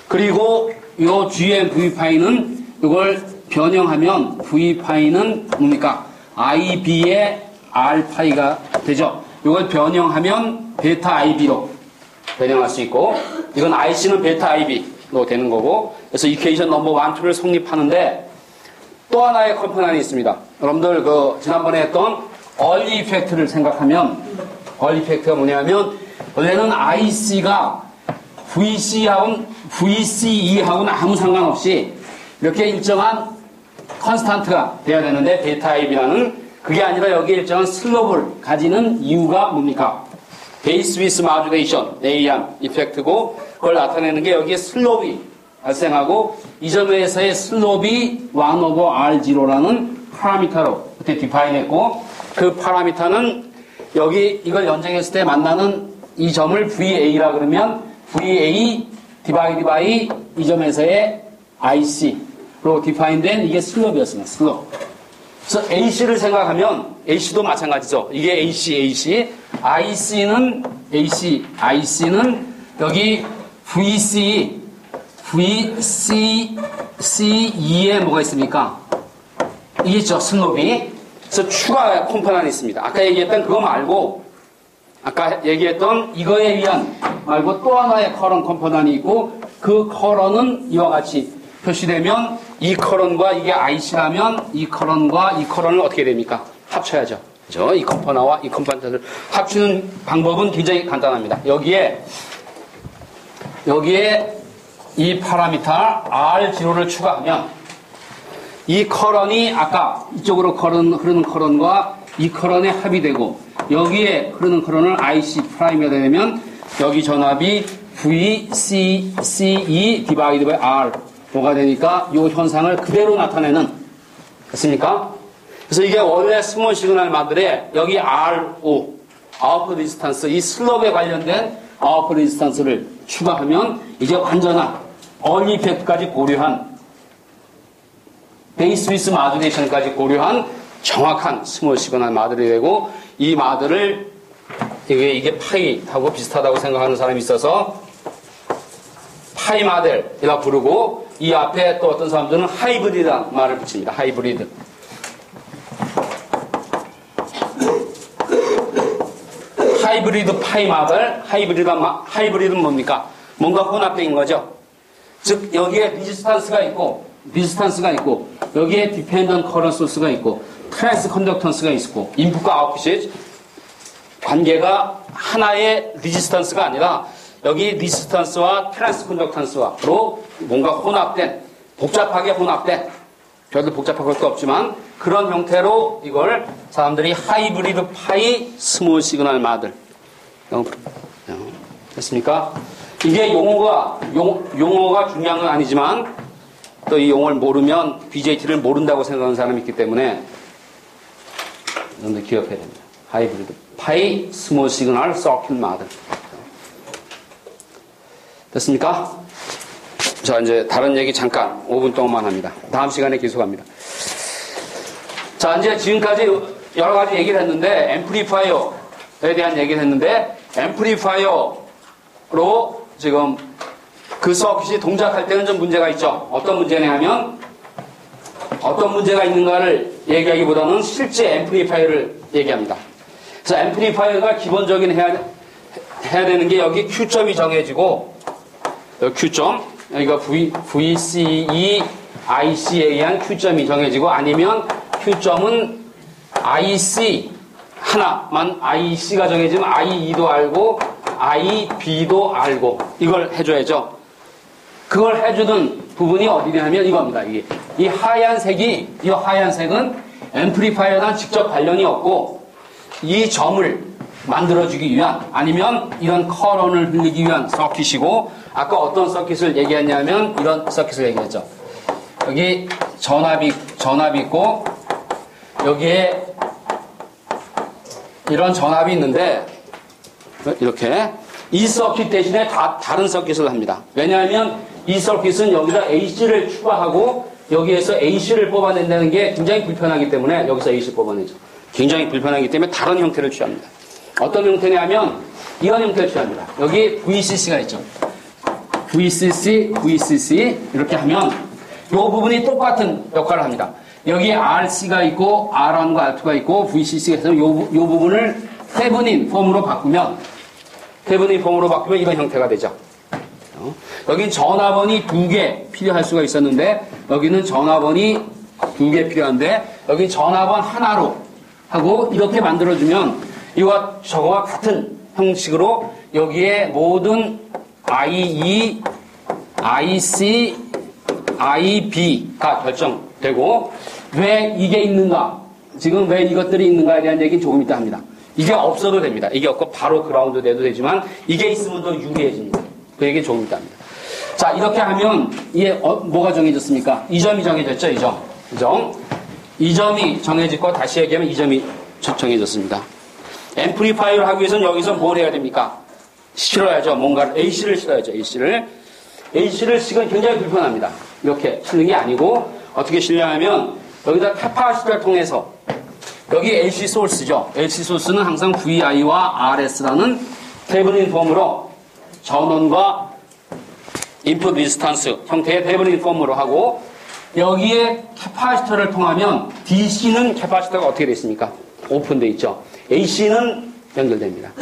S1: 그리고 이 GMV파이는 이걸 변형하면 V파이는 뭡니까? IB의 R파이가 되죠. 이걸 변형하면 베타 IB로 변형할 수 있고, 이건 IC는 베타 IB로 되는 거고, 그래서 이퀘이션 넘버 1, 2를 성립하는데 또 하나의 컴포넌트가 있습니다. 여러분들 지난번에 했던 얼리 이펙트를 생각하면, 얼리 이펙트가 뭐냐면, 원래는 IC가 VCE하고는 아무 상관없이 이렇게 일정한 컨스탄트가 돼야 되는데, 베타 IB라는 그게 아니라 여기에 일정한 슬롭을 가지는 이유가 뭡니까? 베이스 위스 마듀레이션에 의한 이펙트고, 그걸 나타내는 게 여기에 슬롭이 발생하고, 이 점에서의 슬롭이 1/R0라는 파라미터로 그때 디파인했고, 그 파라미터는 여기 이걸 연정했을 때 만나는 이 점을 VA라 그러면 VA 디바이드 바이 이 점에서의 IC로 디파인된 이게 슬롭이었습니다. 슬롭. 그래서 AC를 생각하면 AC도 마찬가지죠. 이게 AC, IC는 여기 VCE에 뭐가 있습니까? 이게 있죠, 슬롭이. 그래서 추가 컴포넌트가 있습니다. 아까 얘기했던 그거 말고, 아까 얘기했던 이거에 의한 말고 또 하나의 커런 컴포넌트가 있고, 그 커런은 이와 같이 표시되면, 이 커런과 이게 IC라면 이 커런과 이 커런을 어떻게 됩니까? 합쳐야죠. 그죠? 이 컴포넌트와 이 컴포넌트를 합치는 방법은 굉장히 간단합니다. 여기에 이 파라미터 R0를 추가하면 이 커런이 아까 이쪽으로 흐르는 커런과 이 커런의 합이 되고, 여기에 흐르는 커런을 IC 프라임이 되면 여기 전압이 VCE 디바이드 바이 R가 되니까 이 현상을 그대로 나타내는, 됐습니까? 그래서 이게 원래 스몰 시그널 마들에 여기 RO, 아웃풋 리지스탄스, 이 슬롭에 관련된 아웃풋 리지스탄스를 추가하면 이제 완전한 얼리 이펙트까지 고려한, 베이스 위스 마듀레이션까지 고려한 정확한 스몰 시그널 마들이 되고, 이 마들을 이게 파이하고 비슷하다고 생각하는 사람이 있어서 파이 마들이라 부르고, 이 앞에 또 어떤 사람들은 하이브리드라는 말을 붙입니다. 하이브리드. 하이브리드 파이 마들, 하이브리드는 뭡니까? 뭔가 혼합된 거죠. 즉 여기에 리지스탄스가 있고 여기에 디펜던트 커런트 소스가 있고 트랜스 컨덕턴스가 있고, 인풋과 아웃풋이 관계가 하나의 리지스탄스가 아니라 여기 리지스탄스와 트랜스 컨덕턴스로 뭔가 복잡하게 혼합된, 별로 복잡할 것도 없지만 그런 형태로 이걸 사람들이 하이브리드 파이 스몰 시그널 마들, 됐습니까? 이게 용어가 중요한 건 아니지만, 또 이 용어를 모르면 BJT를 모른다고 생각하는 사람이 있기 때문에 여러분들 기억해야 됩니다. 하이브리드 파이 스몰 시그널 서킷 마들. 됐습니까? 자, 이제 다른 얘기 잠깐 5분 동안만 합니다. 다음 시간에 계속합니다. 자, 이제 지금까지 여러 가지 얘기를 했는데, 앰플리파이어에 대한 얘기를 했는데, 앰플리파이어로 지금 그 서킷이 동작할 때는 좀 문제가 있죠. 어떤 문제냐 하면, 어떤 문제가 있는가를 얘기하기보다는 실제 앰플리파이어를 얘기합니다. 그래서 앰플리파이어가 기본적인 해야 되는 게 여기 Q점이 정해지고, 여기 Q점, 여기가 VCE, IC에 의한 Q점이 정해지고, 아니면 Q점은 IC 하나만, IC가 정해지면 IE도 알고 IB도 알고, 이걸 해줘야죠. 그걸 해주는 부분이 어디냐 하면 이겁니다. 이 하얀색은 앰플리파이어랑 직접 관련이 없고, 이 점을 만들어주기 위한, 아니면 이런 커런을 흘리기 위한 서킷이고, 아까 어떤 서킷을 얘기했냐면 이런 서킷을 얘기했죠. 여기 전압이 있고 여기에 이런 전압이 있는데 이렇게 이 서킷 대신에 다른 서킷을 합니다. 왜냐하면 이 서킷은 여기다 AC를 추가하고 여기에서 AC를 뽑아낸다는 게 굉장히 불편하기 때문에 여기서 AC를 뽑아내죠. 굉장히 불편하기 때문에 다른 형태를 취합니다. 어떤 형태냐면 이런 형태를 취합니다. 여기 VCC가 있죠. VCC 이렇게 하면 이 부분이 똑같은 역할을 합니다. 여기 RC가 있고 R1과 R2가 있고 VCC가 있어서 이 부분을 태브닌 폼으로 바꾸면 이런 형태가 되죠. 여긴 전화번이 2개 필요할 수가 있었는데 여기는 전화번이 2개 필요한데 여기 전화번 하나로 하고 이렇게 만들어주면 이와 저거와 같은 형식으로 여기에 모든 IE, IC, IB가 결정되고 왜 이게 있는가 지금 왜 이것들이 있는가에 대한 얘기는 조금 이따 합니다. 이게 없어도 됩니다. 이게 없고 바로 그라운드 돼도 되지만 이게 있으면 더 유리해집니다. 그 얘기 조금 이따 합니다. 자 이렇게 하면 이게 뭐가 정해졌습니까? 이 점이 정해졌죠. 이 점이 정해지고 다시 얘기하면 이 점이 정해졌습니다. 앰플리파이어를 하기 위해서는 여기서 뭘 해야 됩니까? 실어야죠. 뭔가를 AC를 실어야죠. AC를 실은 굉장히 불편합니다. 이렇게 실는 게 아니고 어떻게 실냐면 여기다 캐파시터를 통해서 여기 LC 소스죠. LC 소스는 항상 VI와 RS라는 태브닌 폼으로 전원과 인풋 리스탄스 형태의 태브닌 폼으로 하고 여기에 캐파시터를 통하면 DC는 캐파시터가 어떻게 되어 있습니까? 오픈되어 있죠. AC는 연결됩니다.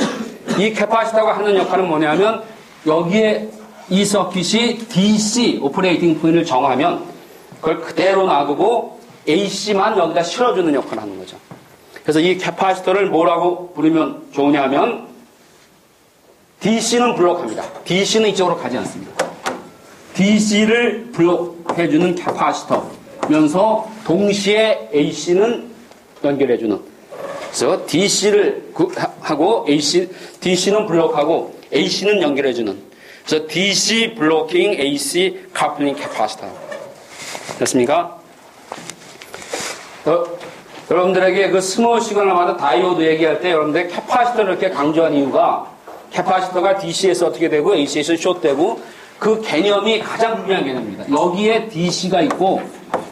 S1: 이 캐파시터가 하는 역할은 뭐냐면 여기에 이 서킷이 DC 오퍼레이팅 포인트를 정하면 그걸 그대로 놔두고 AC만 여기다 실어주는 역할을 하는 거죠. 그래서 이 캐파시터를 뭐라고 부르면 좋으냐면 DC는 블록합니다. DC는 이쪽으로 가지 않습니다. DC를 블록해주는 캐파시터면서 동시에 AC는 연결해주는. 그래서 DC를 하고 DC는 블록하고 AC는 연결해주는. 그래서 DC 블로킹 AC 카플링 캐파시터. 됐습니까? 여러분들에게 그 스몰 시그널마다 다이오드 얘기할 때 여러분들 캐파시터를 이렇게 강조한 이유가 캐파시터가 DC에서 어떻게 되고 AC에서 숏되고 그 개념이 가장 중요한 개념입니다. 여기에 DC가 있고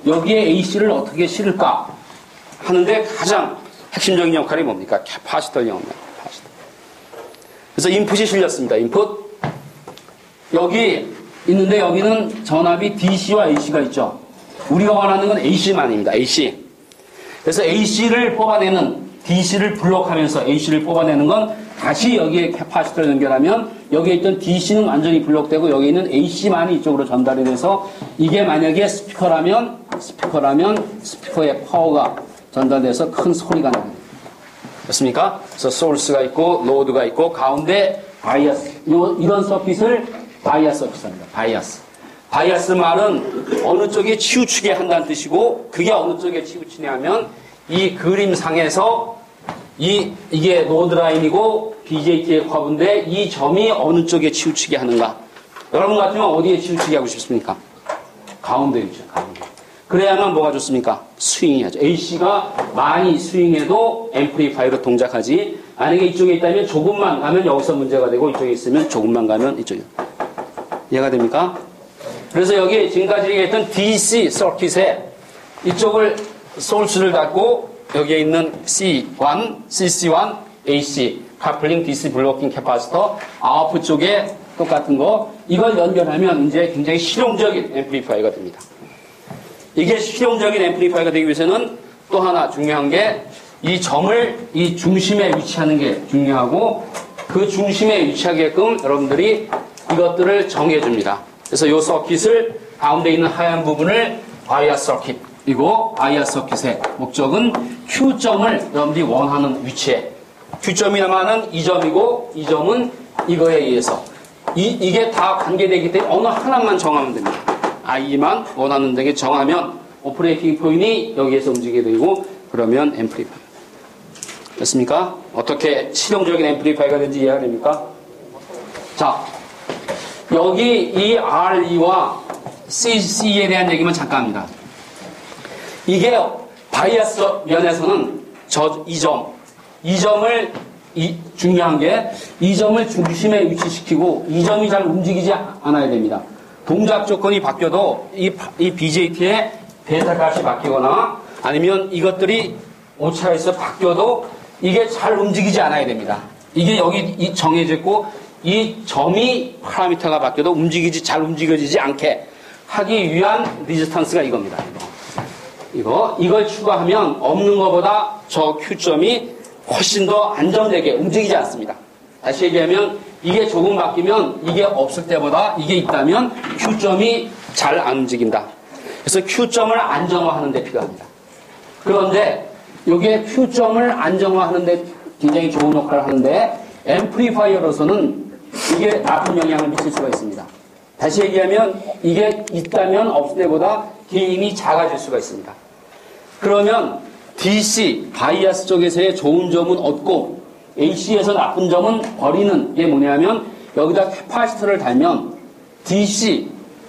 S1: 여기에 AC를 어떻게 실을까 하는데 가장 핵심적인 역할이 뭡니까? 캐파시터 역할입니다. 그래서 인풋이 실렸습니다. 인풋. 여기 있는데 여기는 전압이 DC와 AC가 있죠. 우리가 원하는 건 AC만입니다. AC. 그래서 AC를 뽑아내는 DC를 블록하면서 AC를 뽑아내는 건 다시 여기에 캐파시터를 연결하면 여기에 있던 DC는 완전히 블록되고 여기 있는 AC만이 이쪽으로 전달이 돼서 이게 만약에 스피커라면 스피커의 파워가 전달돼서 큰 소리가 나요. 됐습니까? 그래서 소스가 있고 로드가 있고 가운데 바이아스. 이런 서킷을 바이아스 서킷입니다. 바이아스 말은 어느 쪽에 치우치게 한다는 뜻이고 그게 어느 쪽에 치우치냐면 이 그림상에서 이게 노드라인이고 BJT의 커브인데 이 점이 어느 쪽에 치우치게 하는가. 여러분 같으면 어디에 치우치게 하고 싶습니까? 가운데 있죠. 가운데. 그래야만 뭐가 좋습니까? 스윙해야죠. AC가 많이 스윙해도 앰플리파이어로 동작하지. 만약에 이쪽에 있다면 조금만 가면 여기서 문제가 되고 이쪽에 있으면 조금만 가면 이쪽에. 이해가 됩니까? 그래서 여기 지금까지 얘기했던 DC 서킷에 이쪽을 소스를 닫고 여기에 있는 C1, CC1, AC, 카플링 DC 블로킹 캐파시터, 아웃풋 쪽에 똑같은 거 이걸 연결하면 이제 굉장히 실용적인 앰플리파이어가 됩니다. 이게 실용적인 앰플리파이어가 되기 위해서는 또 하나 중요한 게 이 점을 이 중심에 위치하는 게 중요하고 그 중심에 위치하게끔 여러분들이 이것들을 정해줍니다. 그래서 이 서킷을 가운데 있는 하얀 부분을 바이아스 서킷이고 바이아스 서킷의 목적은 Q점을 여러분들이 원하는 위치에 Q점이라면은 이 점이고 이 점은 이거에 의해서 이게 다 관계되기 때문에 어느 하나만 정하면 됩니다. I만 원하는 데게 정하면 오퍼레이팅 포인트이 여기에서 움직이게 되고 그러면 앰플리파이어 됐습니까? 어떻게 실용적인 앰플리파이어가 되는지 이해가 됩니까? 자, 여기 이 RE와 CC에 대한 얘기만 잠깐 합니다. 이게 바이어스 면에서는 이 점을 중요한 게 이 점을 중심에 위치시키고 이 점이 잘 움직이지 않아야 됩니다. 동작 조건이 바뀌어도 이 BJT의 베타 값이 바뀌거나 아니면 이것들이 오차가 있어 바뀌어도 이게 잘 움직이지 않아야 됩니다. 이게 여기 정해져 있고 이 점이 파라미터가 바뀌어도 잘 움직여지지 않게 하기 위한 리지스턴스가 이겁니다. 이걸 추가하면 없는 것보다 저 Q점이 훨씬 더 안정되게 움직이지 않습니다. 다시 얘기하면 이게 조금 바뀌면 이게 없을 때보다 이게 있다면 Q점이 잘 안 움직인다. 그래서 Q점을 안정화하는 데 필요합니다. 그런데 여기에 Q점을 안정화하는 데 굉장히 좋은 역할을 하는데 앰플리파이어로서는 이게 나쁜 영향을 미칠 수가 있습니다. 다시 얘기하면 이게 있다면 없을 때보다 게임이 작아질 수가 있습니다. 그러면 DC, 바이아스 쪽에서의 좋은 점은 얻고 AC에서 나쁜 점은 버리는 게 뭐냐면 여기다 캐파시터를 달면 DC,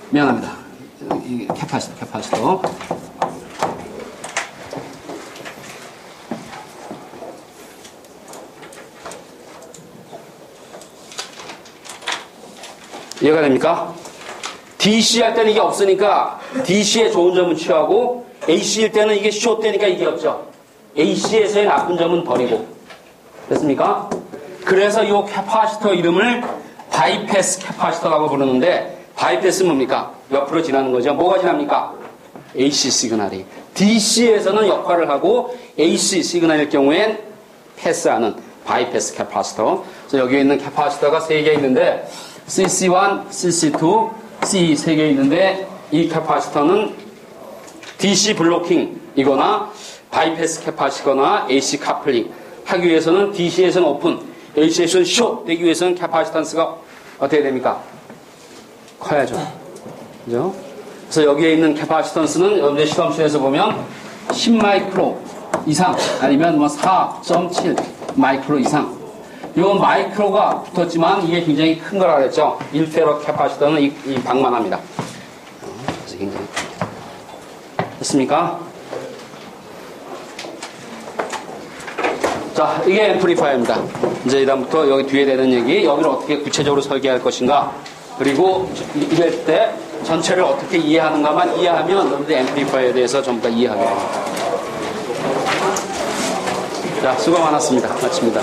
S1: 미안합니다. 캐파시터. 이해가 됩니까? DC 할 때는 이게 없으니까 DC의 좋은 점은 취하고 AC일 때는 이게 숏 되니까 이게 없죠. AC에서의 나쁜 점은 버리고. 됐습니까? 그래서 이 캐파시터 이름을 바이패스 캐파시터라고 부르는데 바이패스는 뭡니까? 옆으로 지나는 거죠. 뭐가 지납니까? AC 시그널이. DC에서는 역할을 하고 AC 시그널일 경우엔 패스하는 바이패스 캐파시터. 그래서 여기에 있는 캐파시터가 3개 있는데 CC1, CC2, C 3개 있는데 이 캐파시터는 DC 블로킹이거나 바이패스 캐파시거나 AC 카플링 하기 위해서는 DC에서는 오픈, AC에서는 숏 되기 위해서는 캐파시턴스가 어떻게 됩니까? 커야죠. 그죠? 그래서 여기에 있는 캐파시턴스는 여러분들 실험실에서 보면 10마이크로 이상 아니면 4.7 마이크로 이상. 이건 마이크로가 붙었지만 이게 굉장히 큰 거라 그랬죠. 1페로 캐파시터는 이 방만합니다. 그래서 굉장히 됐습니까? 자, 이게 앰플리파이어입니다. 이제 이다음부터 여기 뒤에 되는 얘기, 여기를 어떻게 구체적으로 설계할 것인가, 그리고 이럴 때 전체를 어떻게 이해하는가만 이해하면 여러분들 앰플리파이어에 대해서 전부 다 이해하게 됩니다. 자, 수고 많았습니다. 마칩니다.